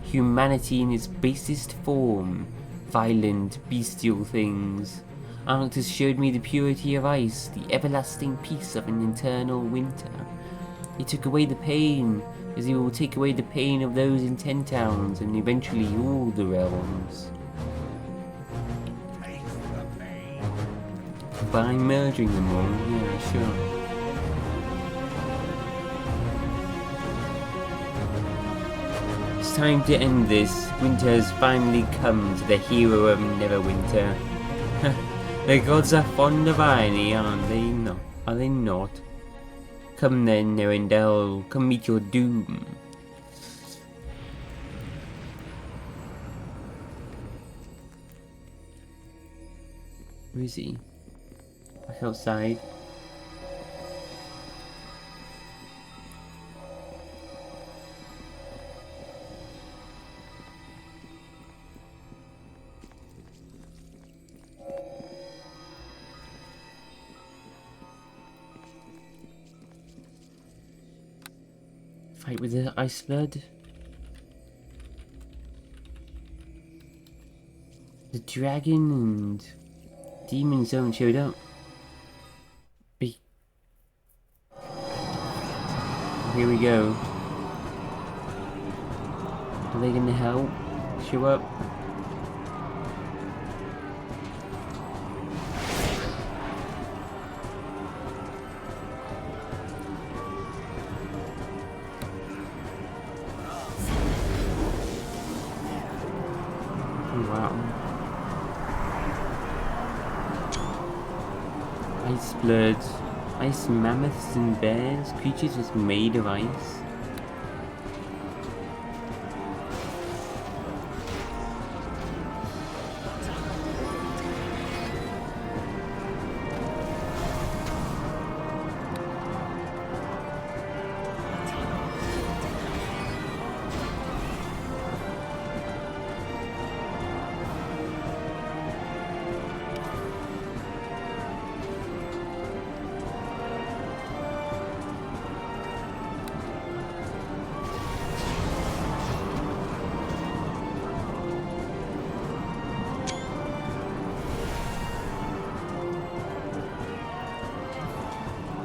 humanity in its basest form. Violent, bestial things. Arctus showed me the purity of ice, the everlasting peace of an eternal winter. He took away the pain, as he will take away the pain of those in 10 towns and eventually all the realms. Taste the pain. By merging them all, yeah, sure. It's time to end this. Winter has finally come to the hero of Neverwinter. The gods are fond of irony, aren't they? No, are they not? Come then, Erendel, come meet your doom. Where is he? Back outside. Fight with the Icewind. The dragon and demon zone showed up. Here we go. Are they gonna help? Show up? Wow. Ice bloods, ice mammoths and bears, creatures just made of ice.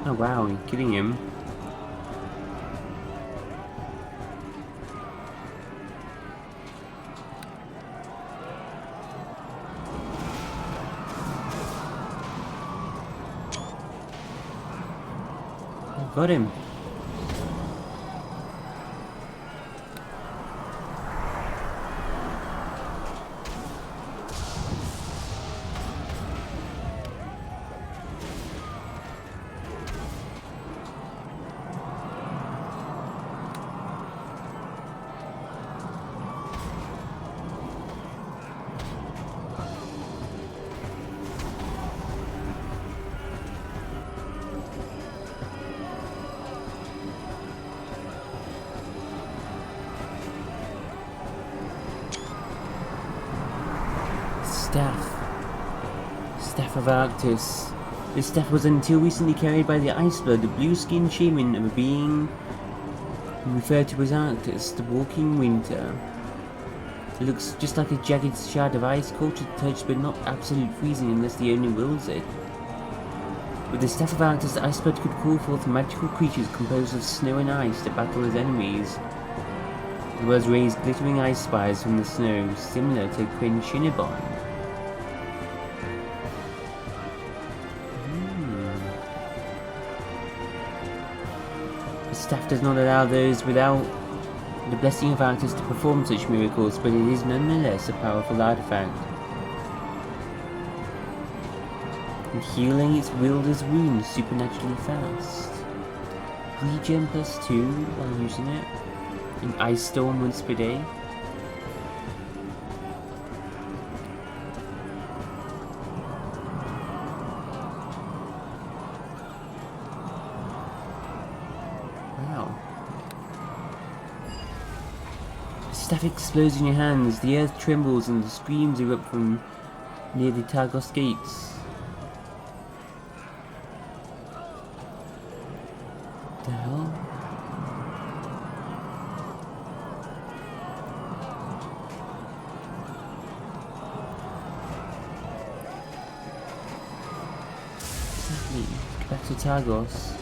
Oh wow, you're killing him. I got him. Staff of Arctis. This staff was until recently carried by the Icewind, the blue-skinned shaman of a being referred to as Arctis, the walking winter. It looks just like a jagged shard of ice, cold to the touch, but not absolute freezing unless the owner wills it. With the Staff of Arctis, the Icewind could call forth magical creatures composed of snow and ice to battle his enemies, as well as raise glittering ice spires from the snow, similar to Quinn Shinabon. The staff does not allow those without the blessing of Arctis to perform such miracles, but it is nonetheless a powerful artifact. And healing its wielder's wounds supernaturally fast. Regen +2 while using it. An ice storm once per day. Wow. The staff explodes in your hands, the earth trembles and the screams erupt from near the Targos gates. What the hell? Exactly. Get back to Targos.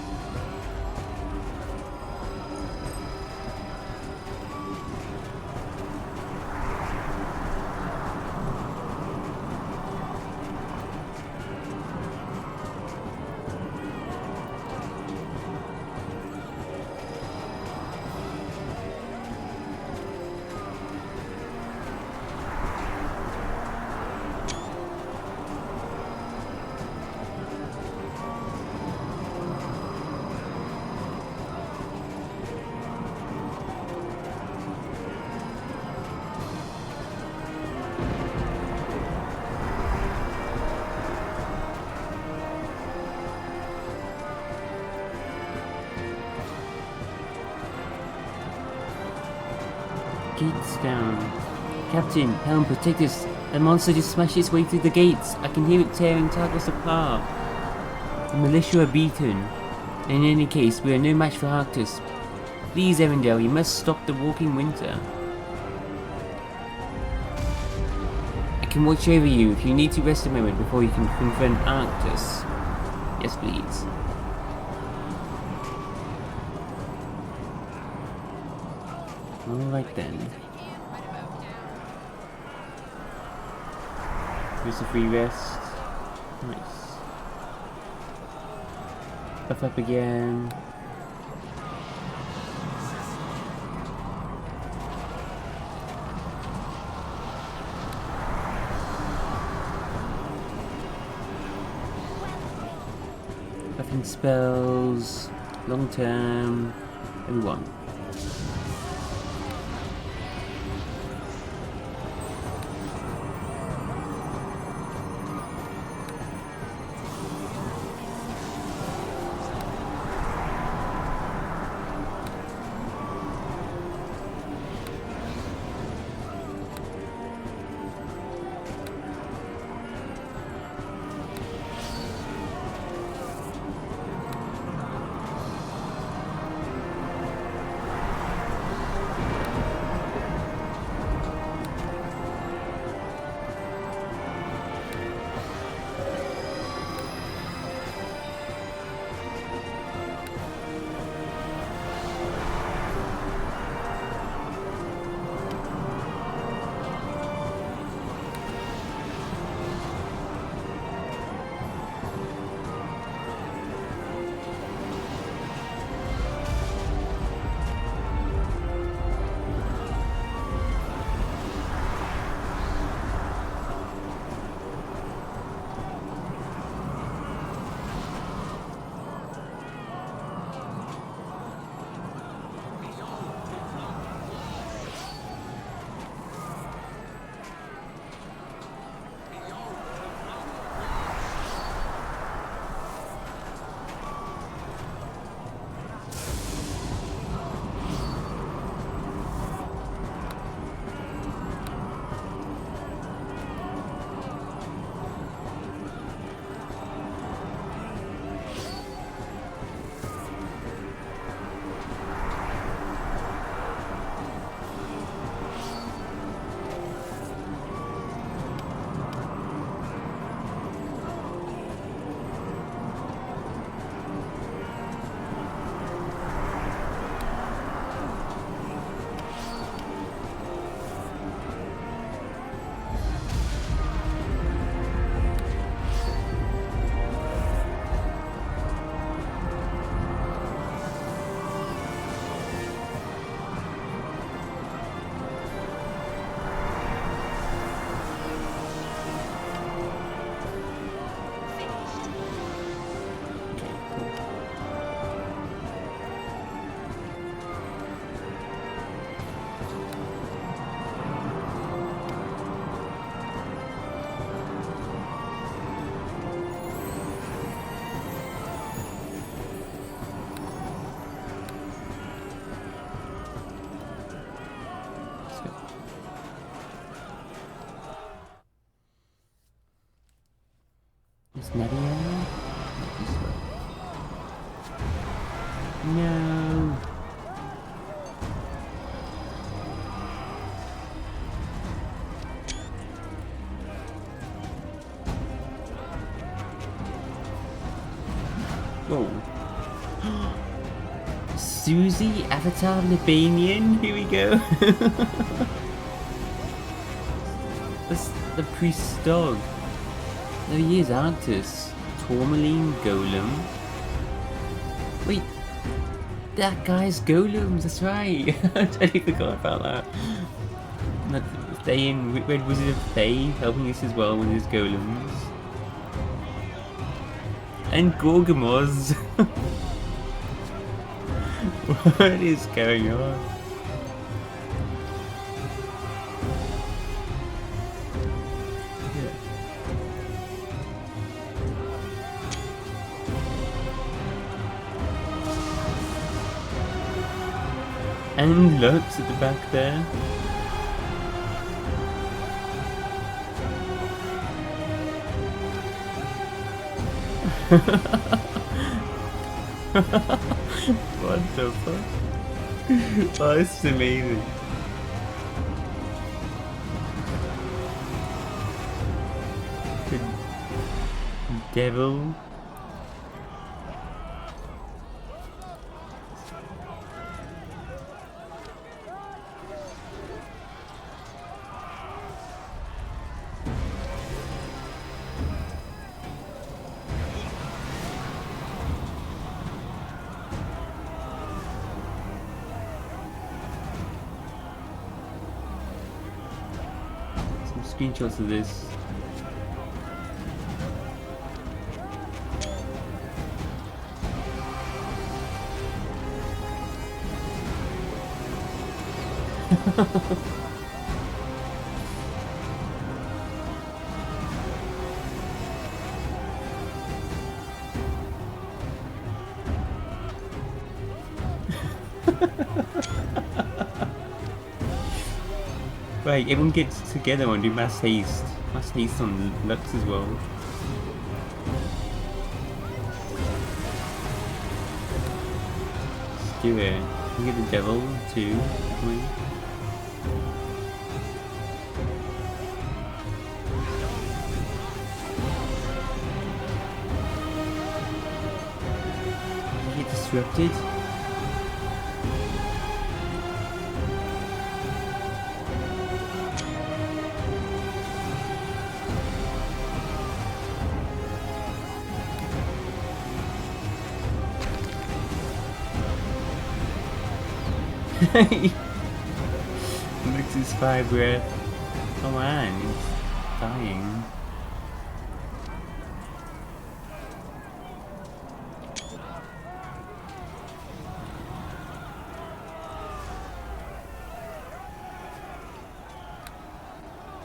gates down. Captain, helm, protect us. The monster just smashed its way through the gates. I can hear it tearing Targos apart. The militia are beaten. In any case, we are no match for Arctus. Please, Erendel, you must stop the walking winter. I can watch over you if you need to rest a moment before you can confront Arctus. Yes, please. Alright then. Here's a free rest. Nice. Buff up again. Buffing spells. Long term. Everyone. Is Nadia? No. Whoa. Susie, Avatar Libanian? Here we go. That's the priest's dog. There he is, Arctus. Tourmaline Golem. Wait, that guy's Golems, that's right. I totally forgot about that. Thayin, Red Wizard of Thay, helping us as well with his Golems. And Gorgamos. What is going on? And Lux at the back there. What the fuck? Oh, this is amazing. The devil. Some screenshots of this. Right, everyone gets together and do mass haste. Mass haste on Lux as well. Let's do it. We get the devil too. Definitely. Get disrupted. Lux is fire breath. Oh man, he's dying.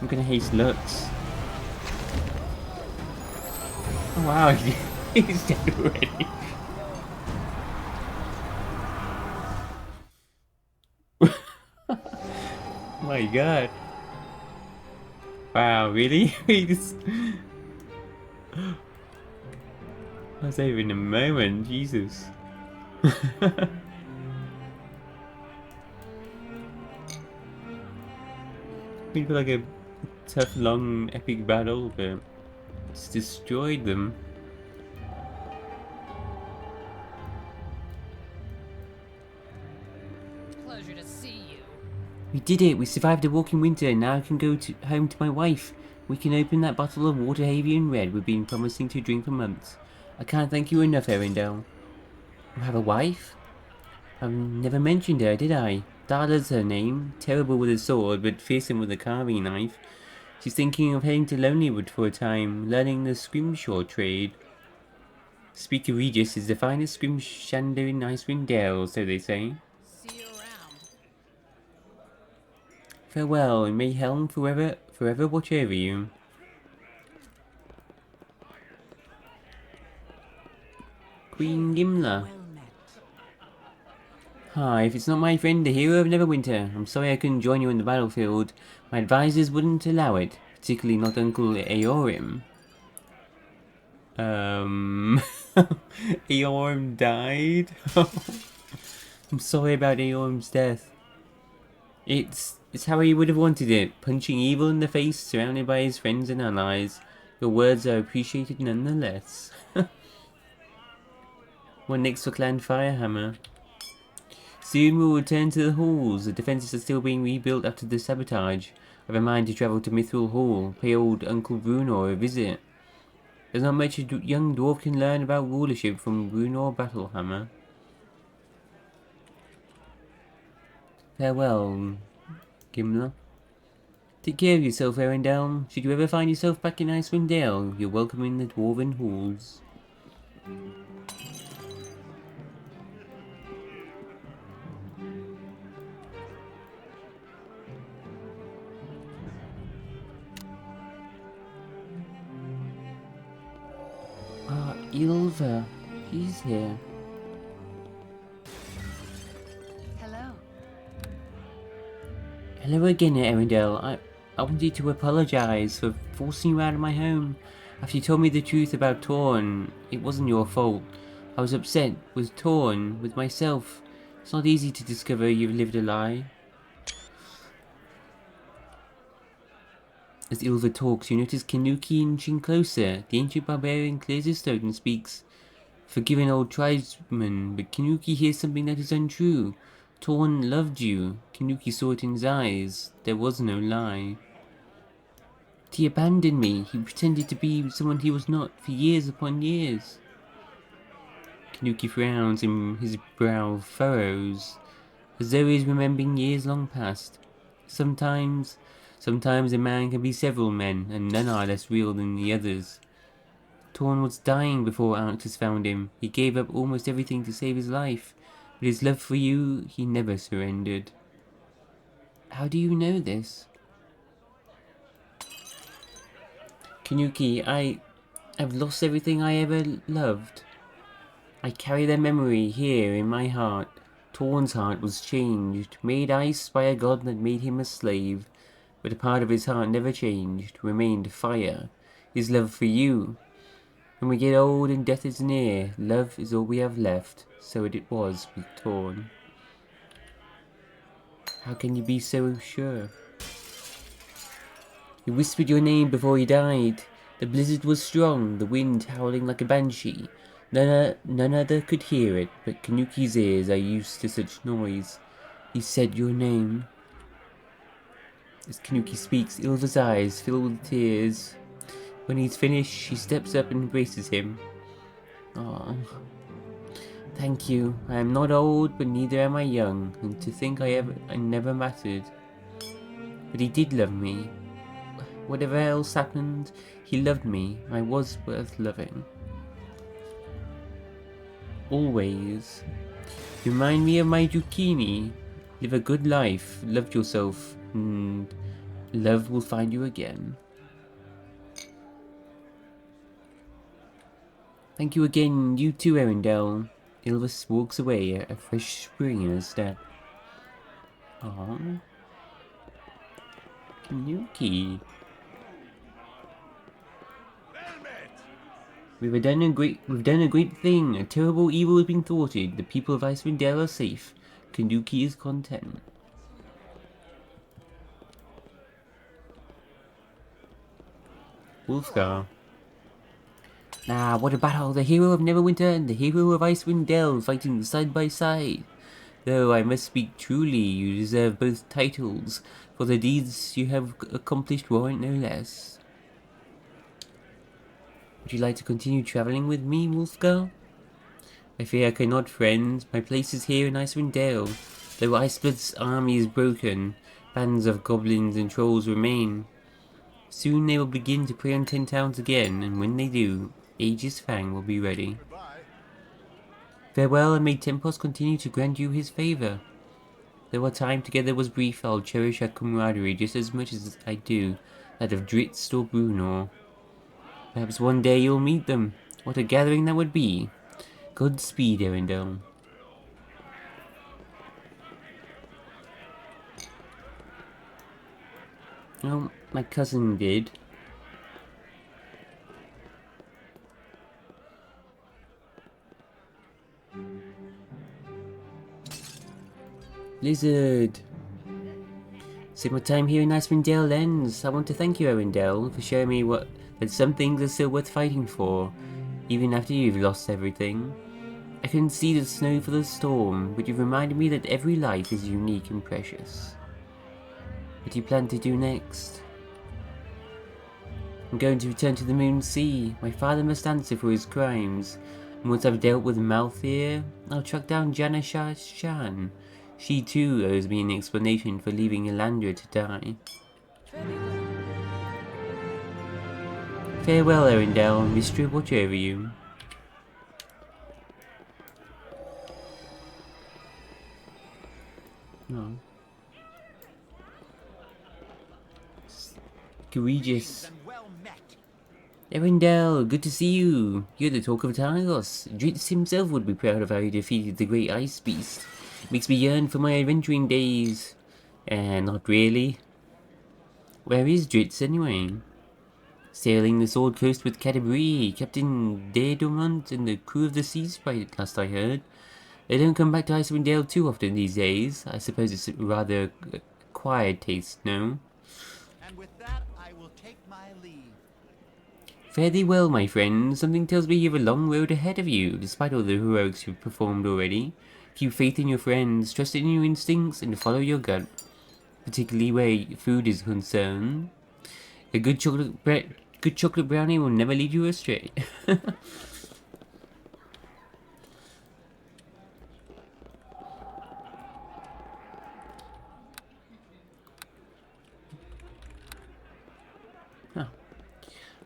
I'm gonna haste Lux. Oh wow, he's dead already. My god. Wow, really? He's... I was over in a moment, Jesus. We feel like a tough, long, epic battle, but it's destroyed them. Pleasure to see you. We did it! We survived a walking winter, and now I can go home to my wife. We can open that bottle of water Havian Red we've been promising to drink for months. I can't thank you enough, Erindel. You have a wife? I've never mentioned her, did I? Dala's her name. Terrible with a sword, but fearsome with a carving knife. She's thinking of heading to Lonelywood for a time, learning the scrimshaw trade. Speaker Regis is the finest scrimshander in Icewind Dale, so they say. See you around. Farewell, and may Helm forever watch over you. Queen Gimla. Well met. Hi, if it's not my friend, the hero of Neverwinter, I'm sorry I couldn't join you in the battlefield. My advisors wouldn't allow it, particularly not Uncle Eorim. Eorim died? I'm sorry about Eorim's death. It's how he would have wanted it, punching evil in the face, surrounded by his friends and allies. Your words are appreciated nonetheless. What next for Clan Firehammer? Soon we'll return to the halls. The defences are still being rebuilt after the sabotage. I have a mind to travel to Mithril Hall, pay old Uncle Brunor a visit. There's not much a young dwarf can learn about rulership from Brunor Battlehammer. Farewell, Gimla. Take care of yourself, Erindel. Should you ever find yourself back in Icewind Dale, you're welcome in the Dwarven halls. Ah, Ilva. She's here. Hello. Hello again, Arendelle. I wanted to apologize for forcing you out of my home. After you told me the truth about Torn, it wasn't your fault. I was upset with Torn, with myself. It's not easy to discover you've lived a lie. As Ilva talks, you notice Kanuki inching closer. The ancient barbarian clears his throat and speaks. Forgive old tribesman, but Kanuki hears something that is untrue. Torn loved you. Kanuki saw it in his eyes. There was no lie. He abandoned me. He pretended to be someone he was not for years upon years. Kanuki frowns and his brow furrows, as though he is remembering years long past. Sometimes a man can be several men, and none are less real than the others. Torn was dying before Arctus found him. He gave up almost everything to save his life, but his love for you, he never surrendered. How do you know this? Kanuki, I've lost everything I ever loved. I carry their memory here in my heart. Torn's heart was changed, made ice by a god that made him a slave, but a part of his heart never changed, remained fire, his love for you. When we get old and death is near, love is all we have left, so it was with Torn. How can you be so sure? He whispered your name before he died. The blizzard was strong, the wind howling like a banshee. None other could hear it, but Kanuki's ears are used to such noise. He said your name. As Kanuki speaks, Ilva's eyes fill with tears. When he's finished, she steps up and embraces him. Oh, thank you. I am not old, but neither am I young, and to think I never mattered. But he did love me. Whatever else happened, he loved me. I was worth loving. Always. You remind me of my zucchini. Live a good life, love yourself, and love will find you again. Thank you again, you too, Arendelle. Ilvis walks away, a fresh spring in her step. Aww. Kanuki. We've done a great thing. A terrible evil has been thwarted. The people of Icewind are safe. Kanuki is content. Wolfgar. Ah, what a battle! The hero of Neverwinter and the hero of Icewind Dale fighting side by side. Though I must speak truly, you deserve both titles, for the deeds you have accomplished warrant no less. Would you like to continue travelling with me, Wolfgar? I fear I cannot, friend. My place is here in Icewind Dale. Though Iceblood's army is broken, bands of goblins and trolls remain. Soon they will begin to prey on 10 towns again, and when they do, Aegis Fang will be ready. Farewell, and may Tempos continue to grant you his favour. Though our time together was brief, I'll cherish our camaraderie just as much as I do that of Dritz or Brunor. Perhaps one day you'll meet them. What a gathering that would be. Godspeed, Arendelle. Well, my cousin did. Blizzard. So my time here in Icewind Dale ends. I want to thank you, Arendelle, for showing me that some things are still worth fighting for, even after you've lost everything. I couldn't see the snow for the storm, but you've reminded me that every life is unique and precious. What do you plan to do next? I'm going to return to the Moon Sea. My father must answer for his crimes, and once I've dealt with Malthir, I'll track down Janna Shan. She too owes me an explanation for leaving Elandra to die. Farewell, Arendelle. Mystery watch over you. Oh. Egregious. Arendelle, good to see you. You're the talk of Talos. Dritz himself would be proud of how you defeated the great ice beast. Makes me yearn for my adventuring days. Not really. Where is Dritz anyway? Sailing the Sword Coast with Canterbury, Captain Daedormont and the crew of the Sea Sprite, last I heard. They don't come back to Icewind Dale too often these days. I suppose it's rather acquired taste, no? And with that, I will take my leave. Fare thee well, my friend. Something tells me you have a long road ahead of you, despite all the heroics you've performed already. Keep faith in your friends, trust in your instincts, and follow your gut, particularly where food is concerned. A good chocolate brownie will never lead you astray. Huh.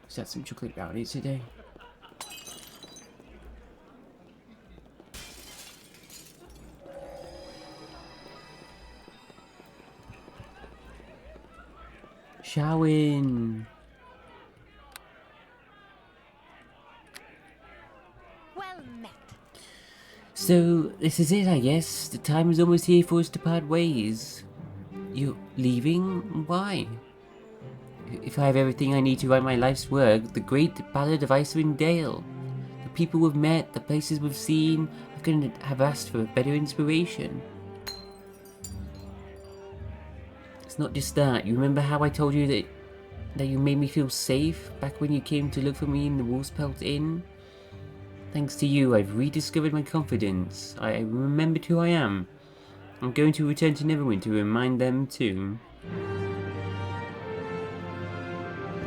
Let's have some chocolate brownies today. Showin. Well met. So, this is it, I guess. The time is almost here for us to part ways. You're leaving? Why? If I have everything I need to write my life's work, the great ballad of Icewind Dale, the people we've met, the places we've seen, I couldn't have asked for a better inspiration. It's not just that. You remember how I told you that you made me feel safe back when you came to look for me in the Wolfspelt Inn? Thanks to you, I've rediscovered my confidence. I remembered who I am. I'm going to return to Neverwinter to remind them too.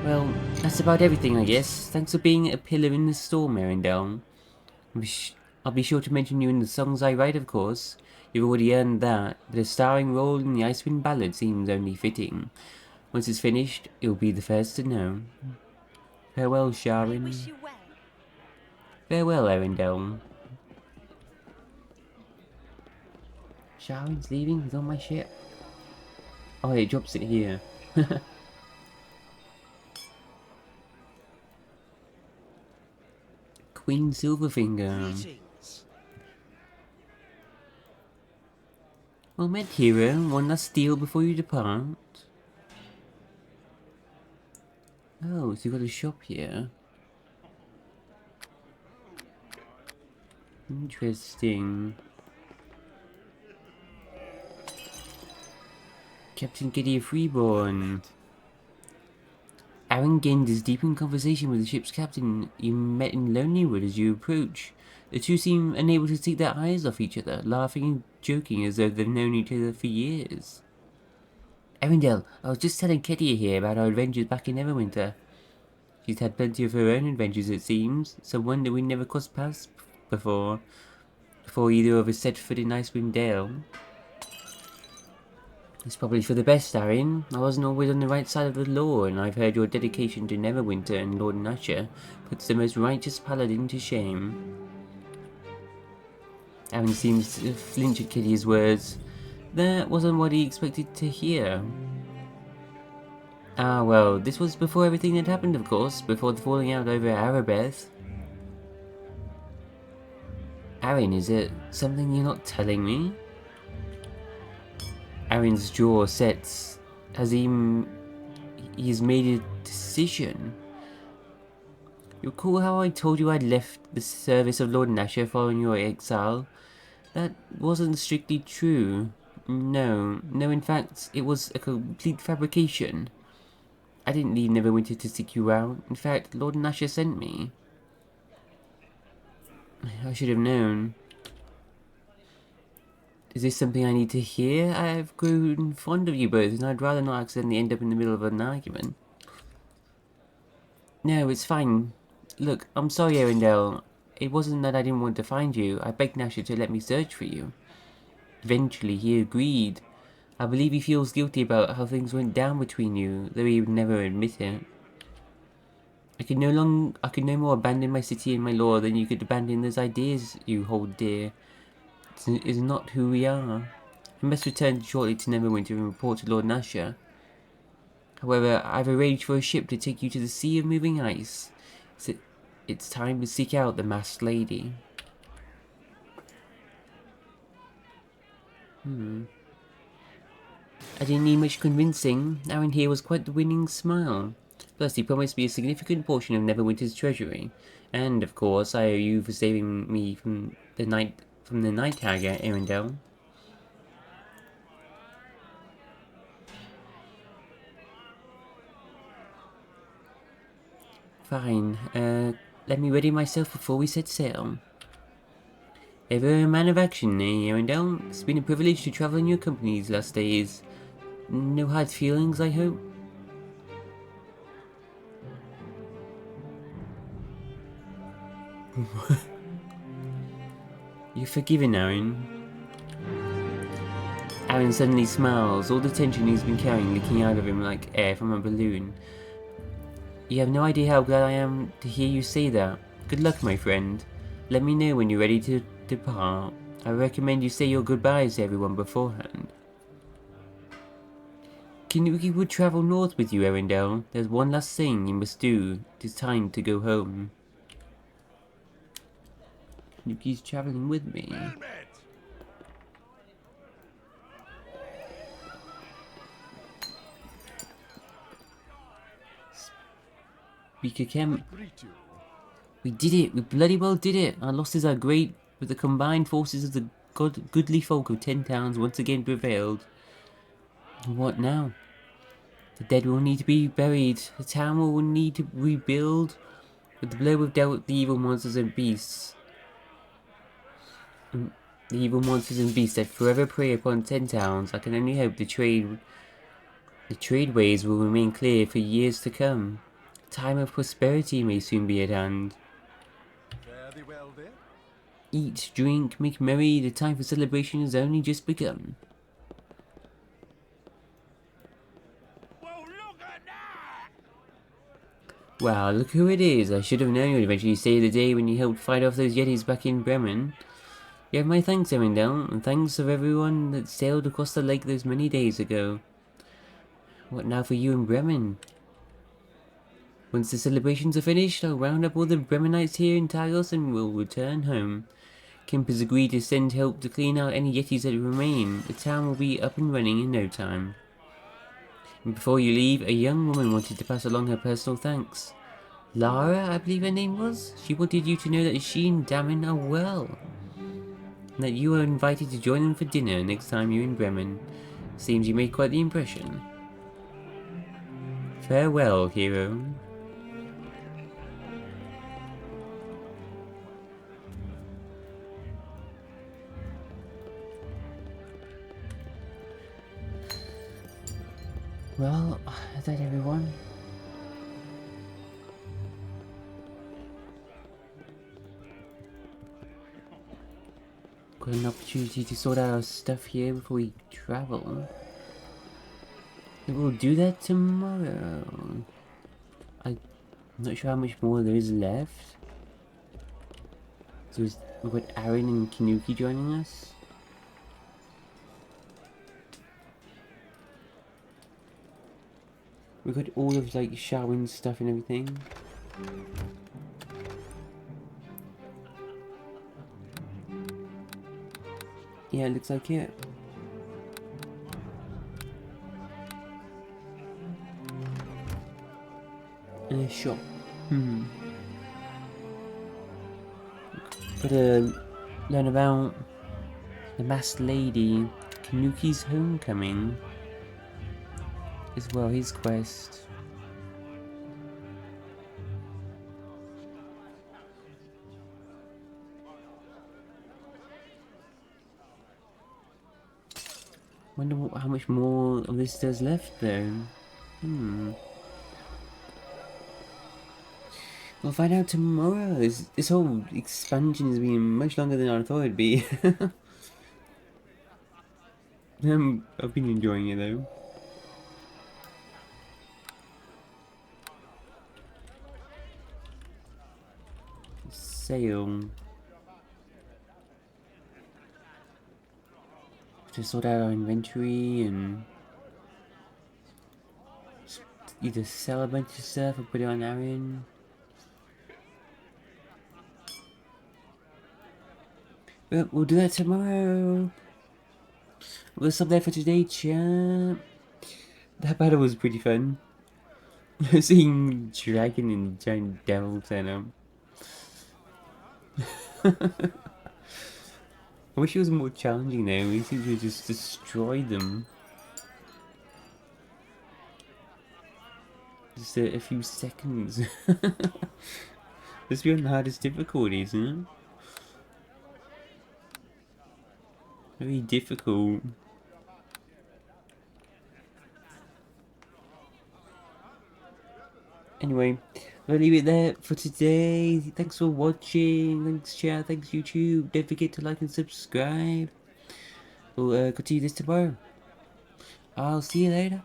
Well, that's about everything, I guess. Thanks for being a pillar in the storm, Arendelle. I'll be sure to mention you in the songs I write, of course. You've already earned that, but a starring role in the Icewind Ballad seems only fitting. Once it's finished, you'll be the first to know. Farewell, I Sharon. wish you well. Farewell, Arendelle. Sharon's leaving? He's on my ship. Oh, it drops it here. Queen Silverfinger. Greetings. Well met, hero. One last deal before you depart. Oh, so you got a shop here. Interesting. Captain Gideon Freeborn. Arengend is deep in conversation with the ship's captain you met in Lonelywood as you approach. The two seem unable to take their eyes off each other, laughing and joking as though they've known each other for years. Arendelle, I was just telling Ketia here about our adventures back in Neverwinter. She's had plenty of her own adventures, it seems. Some wonder we never crossed paths before either of us set foot in Icewind Dale. It's probably for the best, Arian. I wasn't always on the right side of the law, and I've heard your dedication to Neverwinter and Lord Nasher puts the most righteous paladin to shame. Aaron seems to flinch at Kitty's words. That wasn't what he expected to hear. Ah, well, this was before everything had happened, of course, before the falling out over Arabeth. Aaron, is it something you're not telling me? Aaron's jaw sets as he's made a decision. You recall how I told you I'd left the service of Lord Nasher following your exile? That wasn't strictly true. No, in fact, it was a complete fabrication. I didn't leave Neverwinter to seek you out. In fact, Lord Nasher sent me. I should have known. Is this something I need to hear? I've grown fond of you both, and I'd rather not accidentally end up in the middle of an argument. No, it's fine. Look, I'm sorry, Arendelle. It wasn't that I didn't want to find you. I begged Nasher to let me search for you. Eventually, he agreed. I believe he feels guilty about how things went down between you, though he would never admit it. I could no more abandon my city and my law than you could abandon those ideas you hold dear. It's not who we are. I must return shortly to Neverwinter and report to Lord Nasher. However, I've arranged for a ship to take you to the Sea of Moving Ice. It's time to seek out the Masked Lady. I didn't need much convincing. Aaron here was quite the winning smile. Plus, he promised me a significant portion of Neverwinter's treasury. And, of course, I owe you for saving me from the night hag at Arendelle. Fine. Let me ready myself before we set sail. Ever a man of action, eh, Arendelle? It's been a privilege to travel in your company these last days. No hard feelings, I hope? You're forgiven, Aaron. Aaron suddenly smiles, all the tension he's been carrying leaking out of him like air from a balloon. You have no idea how glad I am to hear you say that. Good luck, my friend. Let me know when you're ready to depart. I recommend you say your goodbyes to everyone beforehand. Kinuki would travel north with you, Arendelle. There's one last thing you must do. It is time to go home. Kinuki's traveling with me. Well met. Speaker Kemp. Greet you. We did it! We bloody well did it! Our losses are great, but the combined forces of the goodly folk of 10 towns once again prevailed. And what now? The dead will need to be buried, the town will need to rebuild. With the blow we've dealt with the evil monsters and beasts. The evil monsters and beasts that forever prey upon 10 towns, I can only hope the tradeways will remain clear for years to come. A time of prosperity may soon be at hand. Fare thee well then. Eat, drink, make merry, the time for celebration has only just begun. Whoa, look at that! Wow, look who it is. I should have known you would eventually save the day when you helped fight off those Yetis back in Bremen. You have my thanks, Arendelle, and thanks of everyone that sailed across the lake those many days ago. What now for you in Bremen? Once the celebrations are finished, I'll round up all the Bremenites here in Talos and we'll return home. Kemp has agreed to send help to clean out any Yetis that remain. The town will be up and running in no time. And before you leave, a young woman wanted to pass along her personal thanks. Lara, I believe her name was? She wanted you to know that she and Damon are well. And that you are invited to join them for dinner next time you're in Bremen. Seems you made quite the impression. Farewell, hero. Well, is that everyone? Got an opportunity to sort out our stuff here before we travel. And we'll do that tomorrow. I'm not sure how much more there is left. So we've got Aaron and Kinuki joining us. We got all of like Sharwin's stuff and everything. Yeah, it looks like it. And a shop. Gotta learn about the masked lady, Kinuki's homecoming. As well, his quest. Wonder how much more of this there's left though. We'll find out tomorrow. This whole expansion has been much longer than I thought it'd be. I've been enjoying it though. Sale. To sort out our inventory and either sell a bunch of stuff or put it on Aaron. But we'll do that tomorrow. We'll stop there for today, chat. That battle was pretty fun. Seeing dragon and giant devil turn up. I wish it was more challenging there. We seem to just destroy them. Just a few seconds. This be on the hardest difficulty, isn't it? Very difficult. Anyway, I'll leave it there for today. Thanks for watching. Thanks chat. Thanks YouTube. Don't forget to like and subscribe. We'll continue this tomorrow. I'll see you later.